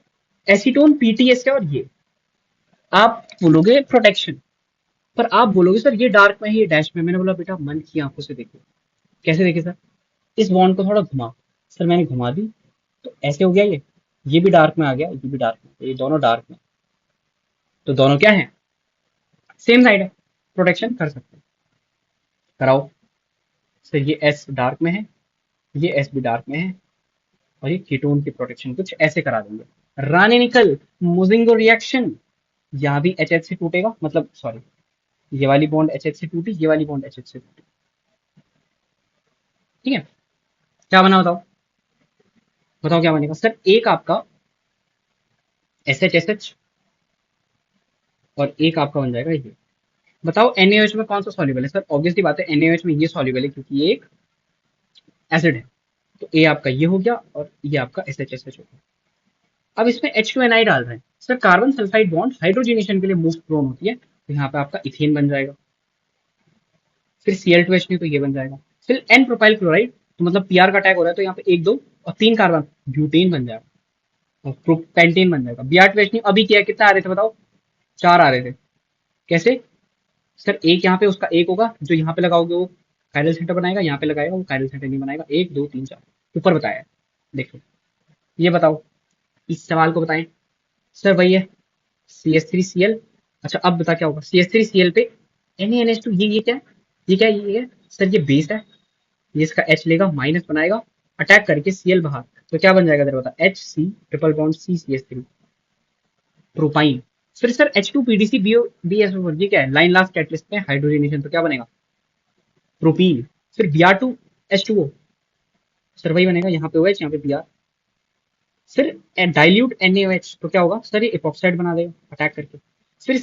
एसीटोन PTS है, और ये आप बोलोगे प्रोटेक्शन, पर आप बोलोगे सर ये डार्क में है, ये डैश में। मैंने बोला बेटा मन की आंखों से देखो। कैसे देखे सर? इस बॉन्ड को थोड़ा घुमा। सर मैंने घुमा दी, तो ऐसे हो गया ये भी डार्क में आ गया, ये भी डार्क में, ये दोनों डार्क में। तो दोनों क्या है? सेम साइड है। प्रोटेक्शन कर सकते हैं। कराओ सर, ये एस डार्क में है, ये एस भी डार्क में है, और ये कीटोन की प्रोटेक्शन कुछ ऐसे करा देंगे। रानी निकल, मुजिंगो रिएक्शन, यहाँ भी एच एच से टूटेगा, मतलब सॉरी, ये वाली बॉन्ड एच एच से टूटी, ये वाली बॉन्ड एच एच से टूटी। ठीक है, क्या बना बताओ, बताओ क्या बनेगा सर। एक आपका एस एच एस एच, और एक आपका बन जाएगा ये। बताओ NaOH में कौन सा सॉल्युबल है सर। ऑब्वियसली बात है NaOH में ये सॉल्युबल है, क्योंकि ये एक एसिड है। तो ए आपका ये हो गया, और ये आपका एस एच एस एच हो गया। अब इसमें H2Ni डाल रहे हैं sir. Carbon sulphide bond hydrogenation के लिए मोस्ट प्रोन होती है, तो यहाँ पे आपका इथेन बन जाएगा। फिर Cl2H तो ये बन जाएगा। फिर N प्रोपाइल क्लोराइड, तो मतलब Pr का अटैक हो रहा है, तो यहाँ पे एक दो और तीन कार्बन, ब्यूटेन बन जाएगा, और पेंटेन बन जाएगा। Br2H अभी क्या, कितना आ रहे थे बताओ, चार आ रहे थे। कैसे सर, एक यहाँ पे उसका एक होगा, जो यहाँ पे लगाओगे वो कायरल सेंटर बनाएगा, यहाँ पे लगाएगा वो कायरल सेंटर नहीं बनाएगा। एक दो तीन चार, ऊपर बताया है। देखो, ये बताओ, इस सवाल को बताएं सर। वही है CH3Cl। अच्छा, अब बता क्या होगा। CH3Cl पे NaNH2, ये क्या है, ये क्या है, ये है सर, ये बेस है। ये इसका H लेगा, माइनस बनाएगा, अटैक करके Cl बाहर, तो क्या बन जाएगा तेरा, बता। HC triple bond CCH3, propyne. फिर सर H2PDC BSO, ये क्या है, लाइन लास्ट कैटलिस्ट में हाइड्रोजनेशन, तो क्या बनेगा, प्रोपीन। फिर Br2H2O, सर वही बनेगा, यहाँ पे OH, यहाँ पे Br। फिर डाइल्यूट NaOH, तो क्या होगा सर, ये इपॉक्साइड बना देगा अटैक करके। फिर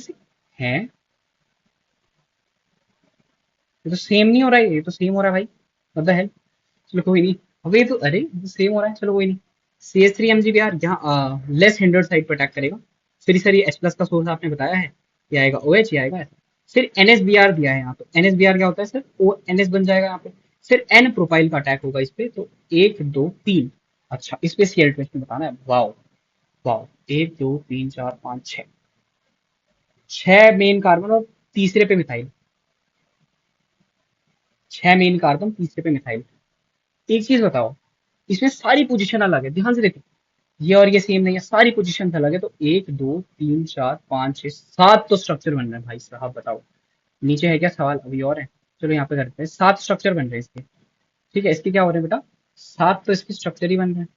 है, ये तो सेम नहीं हो रहा है, ये तो सेम हो रहा है भाई, what the hell? चलो कोई नहीं। अब ये तो, अरे सेम हो रहा है, चलो कोई नहीं। CH3MgBr यहाँ लेस हिंडर्ड साइड पर अटैक करेगा। फिर सर ये H प्लस का सोर्स आपने बताया है, ये आएगा OH, ये आएगा ऐसा। फिर NSBr दिया है यहाँ, तो NSBr क्या होता है सर, ओ NS बन जाएगा यहाँ पे। फिर N प्रोफाइल का अटैक होगा इस पे, तो एक दो तीन। अच्छा, इस पे Cl2 में बताना है, वाओ वाओ। एक दो तीन चार पाँच छह, छह मेन कार्बन, और तीसरे पे मिथाइल, छह मेन कार्बन, तीसरे पे मिथाइल। एक चीज बताओ, इसमें सारी पोजीशन अलग है, ध्यान से देखो, ये और ये सेम नहीं है, सारी पोजीशन अलग है। तो एक दो तीन चार पाँच छह सात तो स्ट्रक्चर बन रहे हैं भाई साहब, बताओ। नीचे है क्या सवाल, अभी और है। चलो यहाँ पे करते हैं, सात स्ट्रक्चर बन रहे हैं इसके। ठीक है, इसके क्या हो रहे हैं बेटा, सात तो इसके स्ट्रक्चर ही बन रहे हैं।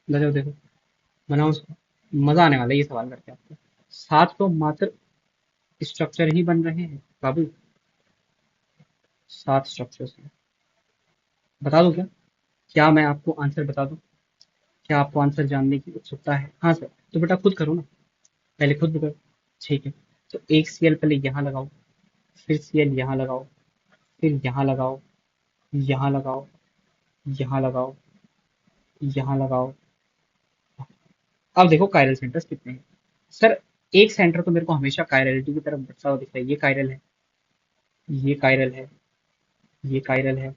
गजब, देखो, बनाओ उसको, मजा आने वाला है ये सवाल करके आपको। सात तो मात्र स्ट्रक्चर ही बन रहे हैं बाबू, सात स्ट्रक्चर्स हैं। बता दूं क्या, क्या मैं आपको आंसर बता दूं, क्या आपको आंसर जानने की उत्सुकता है। हाँ सर, तो बेटा खुद करो ना, पहले खुद करो। ठीक है, तो एक Cl पहले यहाँ लगाओ, फिर Cl यहाँ लगाओ, फिर यहाँ लगाओ, यहाँ लगाओ, यहाँ लगाओ, यहाँ लगाओ। अब देखो कायरल सेंटर्स कितने हैं सर। एक सेंटर तो मेरे को हमेशा कायरलिटी की तरफ बढ़ता हुआ दिख रहा है। ये कायरल है, ये कायरल है, ये कायरल है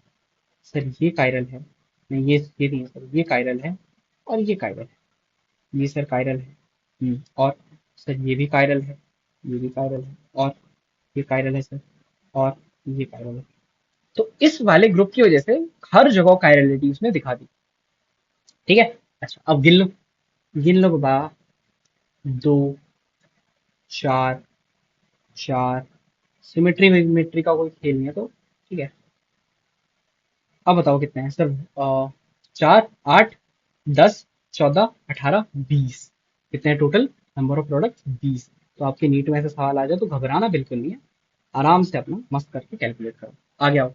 सर, ये कायरल है, नहीं ये नहीं है सर, ये कायरल है, और ये कायरल है, ये सर कायरल है। और सर ये भी कायरल है, ये भी कायरल है, और ये कायरल है सर, और ये कायरल है। तो इस वाले ग्रुप की वजह से हर जगह कायरलिटी उसने दिखा दी। ठीक है, अच्छा अब गिन लो, गिन लो बाबा। दो, चार, चार, सिमेट्री विमेट्री का कोई खेल नहीं है, तो ठीक है। अब बताओ कितने हैं सर, चार, आठ, 10, 14, 18, 20, कितने हैं टोटल नंबर ऑफ प्रोडक्ट्स, 20। तो आपके नीट में ऐसा सवाल आ जाए तो घबराना बिल्कुल नहीं है, आराम से अपना मस्त करके कैलकुलेट करो। आगे आओ।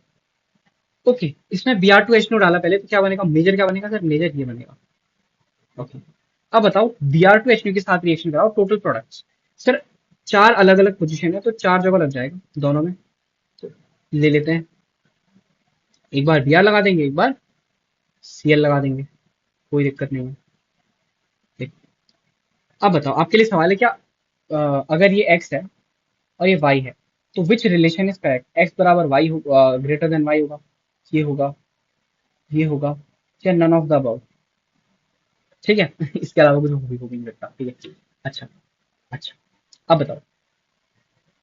ओके, इसमें Br2H डाला पहले, तो क्या बनेगा, मेजर क्या बनेगा सर, मेजर ये बनेगा। ओके, अब बताओ Br2H के साथ रिएक्शन कराओ, टोटल प्रोडक्ट्स। सर चार अलग अलग पोजीशन है, तो चार जगह लग जाएगा दोनों में, तो ले लेते हैं। एक बार Br लगा देंगे, एक बार Cl लगा देंगे, कोई दिक्कत नहीं है। ठीक। अब बताओ, आपके लिए सवाल है क्या, अगर ये x है और ये y है, तो विच रिलेशन इज करेक्ट, x बराबर y ग्रेटर देन y होगा, ये होगा, ये होगा, या नन ऑफ द अबव। ठीक है इसके अलावा कुछ हो भी नहीं सकता। ठीक है, अच्छा, अच्छा, अब बताओ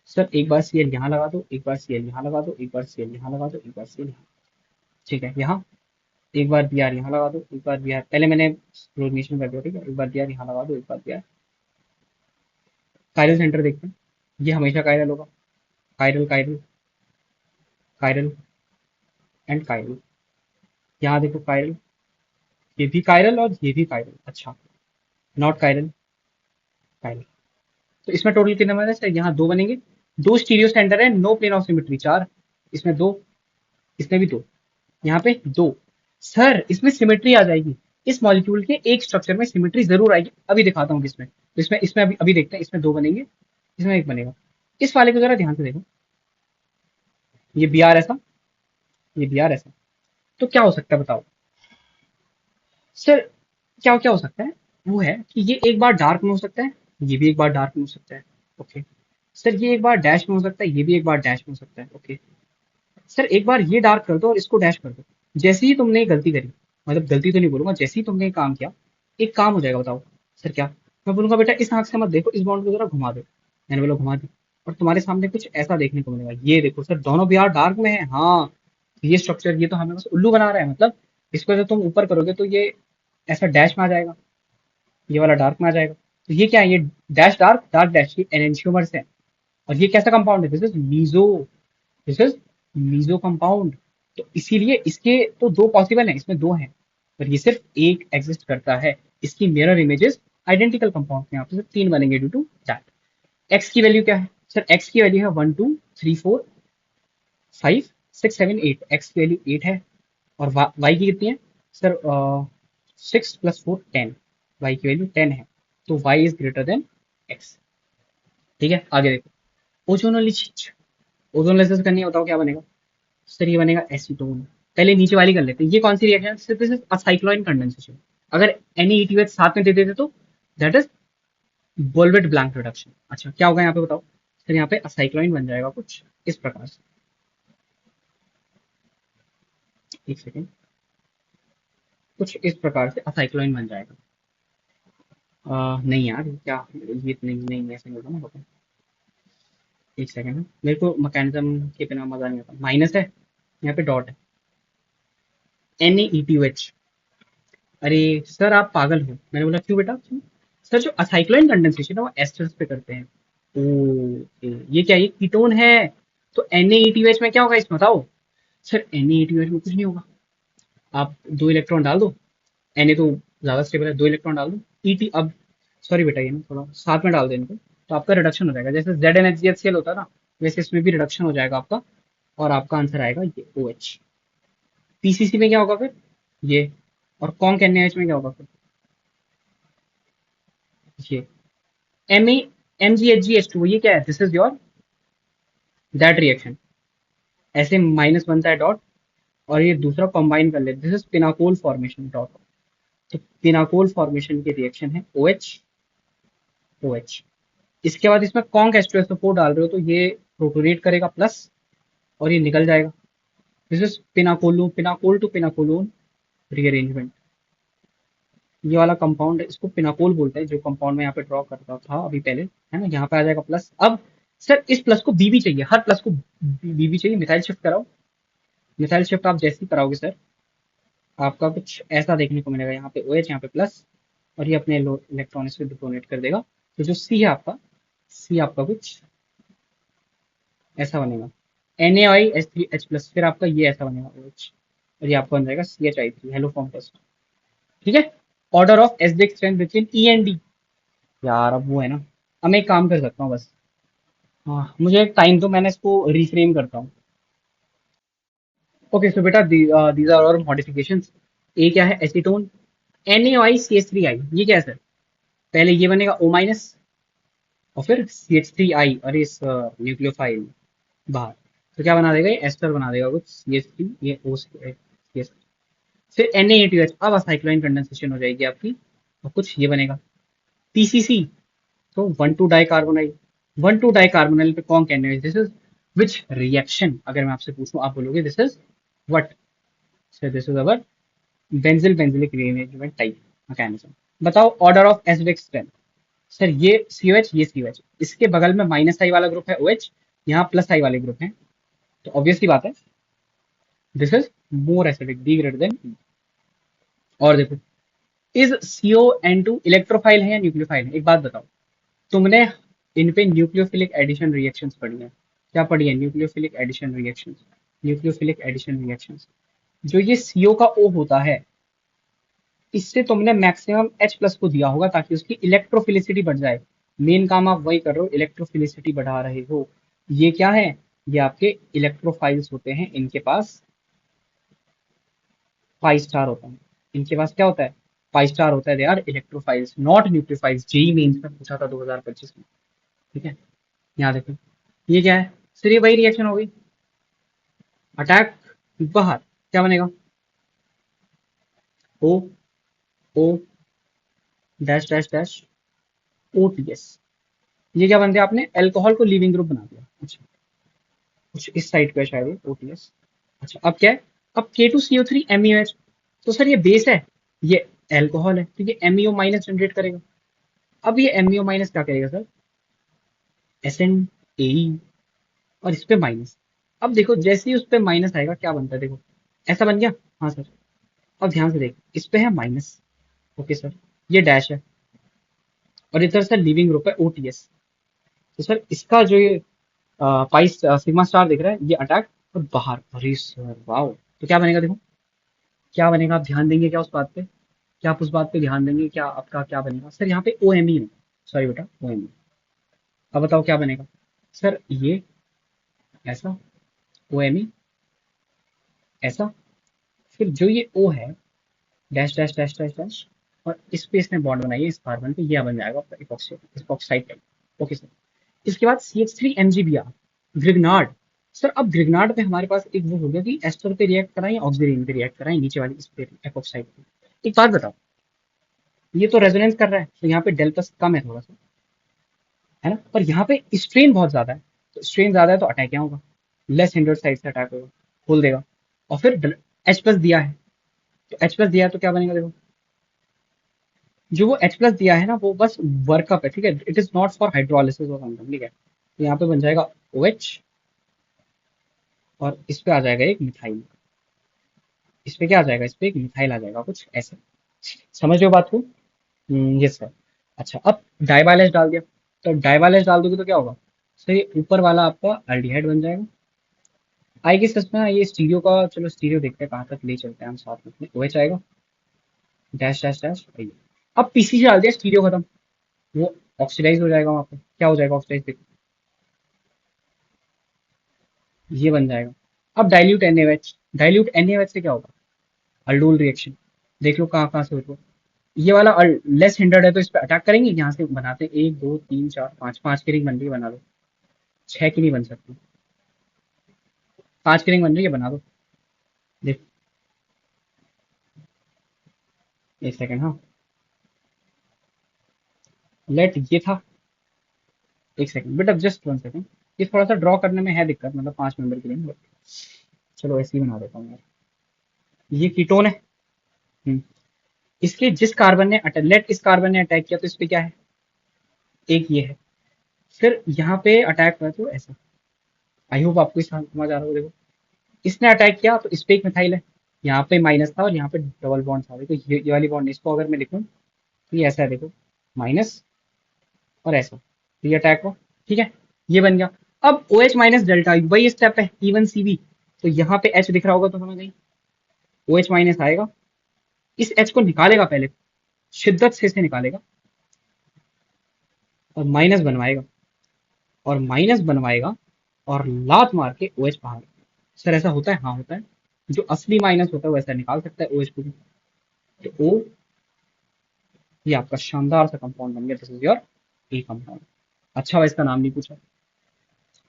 सर, एक बार Cl यहाँ लगा दो, एक बार Cl यहाँ लगा दो, एक बार Cl यहाँ लगा दो, एक बार Cl यहाँ। ठीक है, यहाँ एक बार Br यहाँ लगा दो, एक बार Br, पहले मैंने क्लोरीनेशन कर दिया, ठीक है, एक बार Br यहाँ लगा दो, एक बार Br। कायरल सेंटर देखते हैं, ये हमेशा कायरल होगा, chiral chiral chiral and chiral. यहाँ देखो कायरल, ये भी कायरल और ये भी कायरल। अच्छा, नॉट कायरल, कायरल। तो इसमें टोटल कितने बने सर? यहाँ दो बनेंगे, दो स्टीरियो सेंटर है, नो प्लेन ऑफ सिमेट्री, चार। इसमें दो, इसमें भी दो, यहाँ पे दो। सर इसमें सिमेट्री आ जाएगी, इस मॉलिक्यूल के एक स्ट्रक्चर में सिमेट्री जरूर आएगी। अभी दिखाता हूँ किसमें। तो इसमें इसमें अभी अभी देखते हैं, इसमें दो बनेंगे, इसमें एक बनेगा। इस वाले को जरा ध्यान से देखो, ये बी आर ऐसा, ये बी आर ऐसा। तो क्या हो सकता है बताओ सर? क्या क्या हो सकता है? वो है कि ये एक बार डार्क में हो सकता है, ये भी एक बार डार्क में हो सकता है। ओके सर, ये एक बार डैश में हो सकता है, ये भी एक बार डैश में हो सकता है। ओके सर, एक बार ये डार्क कर दो और इसको डैश कर दो। जैसे ही तुमने गलती करी, मतलब गलती तो नहीं बोलूंगा, जैसे ही तुमने काम किया, एक काम हो जाएगा। बताओ सर क्या? मैं बोलूंगा बेटा इस आंख से मत देखो, इस बॉन्ड को जरा घुमा दो। मैंने बोला घुमा दी, और तुम्हारे सामने कुछ ऐसा देखने को मिलेगा। ये देखो सर, दोनों भी यार डार्क में है। हाँ, ये स्ट्रक्चर, ये तो हमें बस उल्लू बना रहा है। मतलब इसको जब तुम ऊपर करोगे तो ये ऐसा डैश में आ जाएगा, ये वाला डार्क में आ जाएगा। तो ये क्या है? ये डैश डार्क, डार्क डैश, ये एनेंशियोमर्स है। और ये कैसा कंपाउंड है? This is meso, this is meso compound. तो इसीलिए इसके तो दो पॉसिबल हैं, इसमें दो हैं, पर ये सिर्फ एक एग्जिस्ट करता है। इसकी मिरर इमेजेस आइडेंटिकल कंपाउंड यहाँ पे सिर्फ तीन बनेंगे ड्यू टू दैट। एक्स की वैल्यू क्या है सर? एक्स की वैल्यू है 1 2 3 4 5 6 7 8। एक्स की वैल्यू 8 है। और वाई की कितनी है सर? 6 + 4 10। वाई की वैल्यू 10 है, तो Y is greater than X. ठीक है, आगे देखो। ओजोन लिच, ओजोन लेसेस करनी है, बताओ क्या बनेगा सर? ये बनेगा एसीटोन। पहले नीचे वाली कर लेते हैं। ये कौन सी रिएक्शन? सिर्फ सिर्फ असाइक्लोइन कंडेंसेशन। अगर NaETH साथ में दे देते तो दैट इज बोल्वेट ब्लैंक रिडक्शन। अच्छा, क्या होगा यहाँ पे बताओ सर? यहाँ पे असाइक्लोइन बन जाएगा कुछ इस प्रकार से। एक सेकेंड, कुछ इस प्रकार से असाइक्लोइन बन जाएगा। नहीं यार, क्या ये नहीं नहीं ऐसे नहीं होगा ना, होगा। एक सेकेंड, मेरे को मैकेनिज्म के बिना मजा नहीं आता। माइनस है, यहाँ पे डॉट है, NaETH। अरे सर आप पागल हो। मैंने बोला क्यों बेटा, क्यों? सर जो असाइक्लोइन कंडेंसेशन है वो एस्टर्स पे करते हैं। ओ, ये क्या, ये कीटोन है? तो NaETH में क्या होगा इसमें बताओ सर? NaETH में कुछ नहीं होगा। आप दो इलेक्ट्रॉन डाल दो, Na तो ज्यादा स्टेबल है, दो इलेक्ट्रॉन डाल दो। ET अब, सॉरी बेटा, ये ना थोड़ा साथ में डाल दो इनको, तो आपका रिडक्शन हो जाएगा। जैसे ZnHgHCl होता है ना, वैसे इसमें भी रिडक्शन हो जाएगा आपका, और आपका आंसर आएगा ये OH। PCC में क्या होगा फिर? ये। और कॉन्क NaH में क्या होगा फिर? ये। MgHgH2, ये क्या है? This is your that reaction. ऐसे माइनस बनता है डॉट, और ये दूसरा कंबाइन कर ले, this is pinacol formation dot. तो पिनाकोल फॉर्मेशन की रिएक्शन है OH OH। इसके बाद इसमें कॉन्क H2SO4 डाल रहे हो तो ये प्रोटोनेट करेगा प्लस, और ये निकल जाएगा। This is pinacol, pinacol to pinacolone rearrangement. ये वाला कंपाउंड है, इसको पिनाकोल बोलते हैं, जो कंपाउंड में यहाँ पे ड्रॉ करता था अभी पहले, है ना? यहाँ पे आ जाएगा प्लस। अब सर इस प्लस को बीबी चाहिए, हर प्लस को बीबी चाहिए। मिथाइल शिफ्ट कराओ। मिथाइल शिफ्ट आप जैसे ही कराओगे सर, आपका कुछ ऐसा देखने को मिलेगा। यहाँ पे OH, यहाँ पे प्लस, और ये अपने इलेक्ट्रॉन से डोनेट कर देगा। तो जो सी है आपका, सी आपका कुछ ऐसा बनेगा, NaOH3H+। फिर आपका ये ऐसा बनेगा OH, और ये आपका बन जाएगा CH3। हेलो फॉर्म टेस्ट। ठीक है। Order of acidic strength between E and D। यार अब वो है ना, अब मैं एक काम कर सकता हूँ बस। हाँ, मुझे एक टाइम दो, मैंने इसको रिफ्रेम करता हूँ। ओके सो बेटा, दीज आर और मॉडिफिकेशंस। ए क्या है? एसीटोन। NaOICH3I, ये क्या है सर? पहले ये बनेगा O-, और फिर CH3I, और इस न्यूक्लियोफाइल बाहर। तो क्या बना देगा? ये एस्टर बना देगा कुछ, CH3, ये OCH। फिर NaETH, अब असाइक्लोइन कंडेंसेशन हो जाएगी आपकी, और कुछ ये बनेगा PCC। तो 1,2-डाइकार्बोनाइल, 1,2-डाइकार्बोनाइल पे कौन कहने, दिस इज विच रिएक्शन? अगर मैं आपसे पूछूं, आप बोलोगे this is what sir? This is our benzil benzilic rearrangement type mechanism. बताओ order of acidic strength. Sir ये COH, ये COH, इसके बगल में माइनस आई वाला ग्रुप है OH, यहाँ प्लस आई वाले ग्रुप है। तो ऑब्वियसली बात है, this is more acidic, D greater than E। और देखो, इज CON2 इलेक्ट्रोफाइल है या न्यूक्लियोफाइल है? एक बात बताओ, तुमने इन पे न्यूक्लियोफिलिक एडिशन रिएक्शंस पढ़ी हैं, क्या पढ़ी है? Nucleophilic addition reactions. Nucleophilic addition reactions. जो ये CO का O होता है, इससे तुमने मैक्सिमम H प्लस को दिया होगा ताकि उसकी इलेक्ट्रोफिलिसिटी बढ़ जाए। मेन काम आप वही कर रहे हो, इलेक्ट्रोफिलिसिटी बढ़ा रहे हो। ये क्या है? ये आपके इलेक्ट्रोफाइल्स होते हैं, इनके पास 5 स्टार होता है। इनके पास क्या होता है? 5 स्टार होता है। They are electrophiles not nucleophiles. JEE mains में पूछा था 2025 में। ठीक है, यहाँ देखो, ये क्या है? सिर्फ वही रिएक्शन हो गई। अटैक बाहर, क्या बनेगा? O, O dash dash dash, OTS। ये क्या बन गया? आपने अल्कोहल को लीविंग ग्रुप बना दिया। अच्छा, कुछ इस साइड पे शायद OTS। अच्छा, अब क्या है? अब K2CO3 MeOH। तो सर ये बेस है, ये अल्कोहल है, तो ये MEO माइनस जनरेट करेगा। अब ये MEO माइनस क्या करेगा सर? SN और इस पे माइनस। अब देखो, जैसे ही उस पे माइनस आएगा क्या बनता है, देखो ऐसा बन गया। हाँ सर। अब ध्यान से देख, इस पे है माइनस। ओके सर, ये डैश है और इधर सर लिविंग ग्रुप है OTS। तो सर इसका जो ये पाइस सिग्मा स्टार दिख रहा है, ये अटैक और बाहर। अरे सर वाओ, तो क्या बनेगा? देखो क्या बनेगा, आप ध्यान देंगे क्या उस बात पे? क्या आप उस बात पे ध्यान देंगे क्या? आपका क्या बनेगा सर? यहाँ पे OMe है। सॉरी बेटा, OMe। अब बताओ क्या बनेगा सर? ये ऐसा, OMe ऐसा, फिर जो ये O है, dash dash dash dash dash, और इस पे इसने बॉन्ड बनाई है इस कार्बन पे, ये बन जाएगा आपका इपॉक्साइड टाइप। Okay sir. इसके बाद CH3MgBr, ग्रिग्नार्ड। सर अब ग्रिग्नार्ड पे हमारे पास एक वो हो गया कि एस्टर पे रिएक्ट कराएं, ऑक्सीजन पे रिएक्ट कराएं, नीचे वाली इस पे एपॉक्साइड पे। एक बात बताओ, ये तो रेजोनेंस कर रहा है, तो यहाँ पे डेल प्लस कम है थोड़ा सा, है ना? पर यहाँ पे स्ट्रेन बहुत ज्यादा है, तो स्ट्रेन ज्यादा है तो अटैक क्या होगा? लेस हिंडर्ड साइड से अटैक होगा, खोल देगा। और फिर H प्लस दिया है, तो H प्लस दिया है तो क्या बनेगा? देखो, जो वो H प्लस दिया है ना, वो बस वर्कअप है, ठीक है? It is not for hydrolysis और समथिंग, ठीक है? तो यहाँ पे बन जाएगा OH, और इस पे आ जाएगा एक मिथाइल। इस पे क्या आ जाएगा? इस पे एक मिथाइल आ जाएगा, कुछ ऐसे। समझ रहे हो बात को? Yes sir. अच्छा, अब डाइवालेज डाल दिया, तो डाइवालेज डाल दोगे तो क्या होगा? सर ये ऊपर वाला आपका अल्डिहाइड बन जाएगा। आएगी सच में ये स्टीरियो का, चलो स्टीरियो देखते हैं कहाँ तक ले चलते हैं हम साथ में। OH आएगा, डैश डैश डैश, अब PCC डाल दिया, स्टीरियो खत्म। वो ऑक्सीडाइज हो जाएगा वहां पे। क्या हो जाएगा ऑक्सीडाइज? देखो ये बन जाएगा। अब डाइल्यूट NaOH, डाइल्यूट NaOH से क्या होगा? Aldol reaction. देख लो कहाँ कहाँ से होगा। ये वाला लेस हिंडर्ड है, तो इस पे अटैक करेंगे। यहाँ से बनाते हैं 1 2 3 4 5, 5 की रिंग बन रही है, बना दो। 6 की नहीं बन सकती, 5 की रिंग बन रही है, बना दो। देख, एक सेकंड, हाँ। लेट ये था, एक सेकंड बेटा, जस्ट 1 सेकंड। ये थोड़ा सा ड्रॉ करने में है दिक्कत, मतलब 5 मेंबर की रिंग, चलो ऐसे ही बना देता हूँ यार। ये कीटोन है। हम्म। इसके जिस कार्बन ने लेट इस कार्बन ने अटैक किया, तो इस पे क्या है? एक ये है। फिर यहाँ पे अटैक हुआ तो ऐसा। आई होप आपको इस समझ आ रहा हो। देखो, इसने अटैक किया तो इस पे एक मिथाइल है, यहाँ पे माइनस था और यहाँ पे डबल बॉन्ड था। देखो ये वाली बॉन्ड, इसको अगर मैं लिखूं तो ये ऐसा है, देखो माइनस और ऐसा, तो ये अटैक हो। ठीक है, ये बन गया। अब OH माइनस डेल्टा, वही स्टेप है, E1CV। तो यहाँ पे H दिख रहा होगा तो समझ गई। OH माइनस आएगा, इस H को निकालेगा पहले, शिद्दत से इसे निकालेगा और माइनस बनवाएगा, और माइनस बनवाएगा और लात मार के OH बाहर। सर ऐसा होता है? हाँ होता है। जो असली माइनस होता है वैसा निकाल सकता है OH को भी। तो O, ये आपका शानदार सा कंपाउंड बन गया। This is your A compound. अच्छा हुआ इसका नाम नहीं पूछा।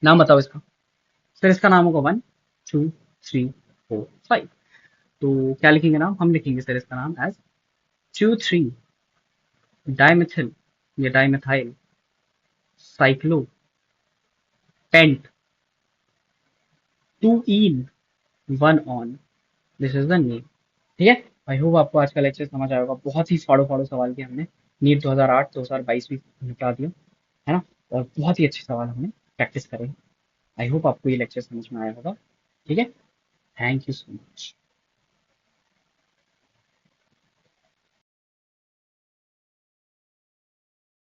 नाम बताओ इसका। सर इसका नाम होगा 1 2 3 4 5। तो क्या लिखेंगे नाम? हम लिखेंगे सर इसका नाम एज 2 3 डाइमिथिल, या dimethyl cyclo pent 2 in 1 one. This is the name. ठीक है, आई होप आपको आज का लेक्चर समझ आएगा। बहुत ही फाड़ो फाड़ो सवाल किए हमने। नीट 2008 2022 भी निपटा दिया, है ना? और बहुत ही अच्छे सवाल हमने प्रैक्टिस करे। आई होप आपको ये लेक्चर समझ में आया होगा। ठीक है, थैंक यू सो मच।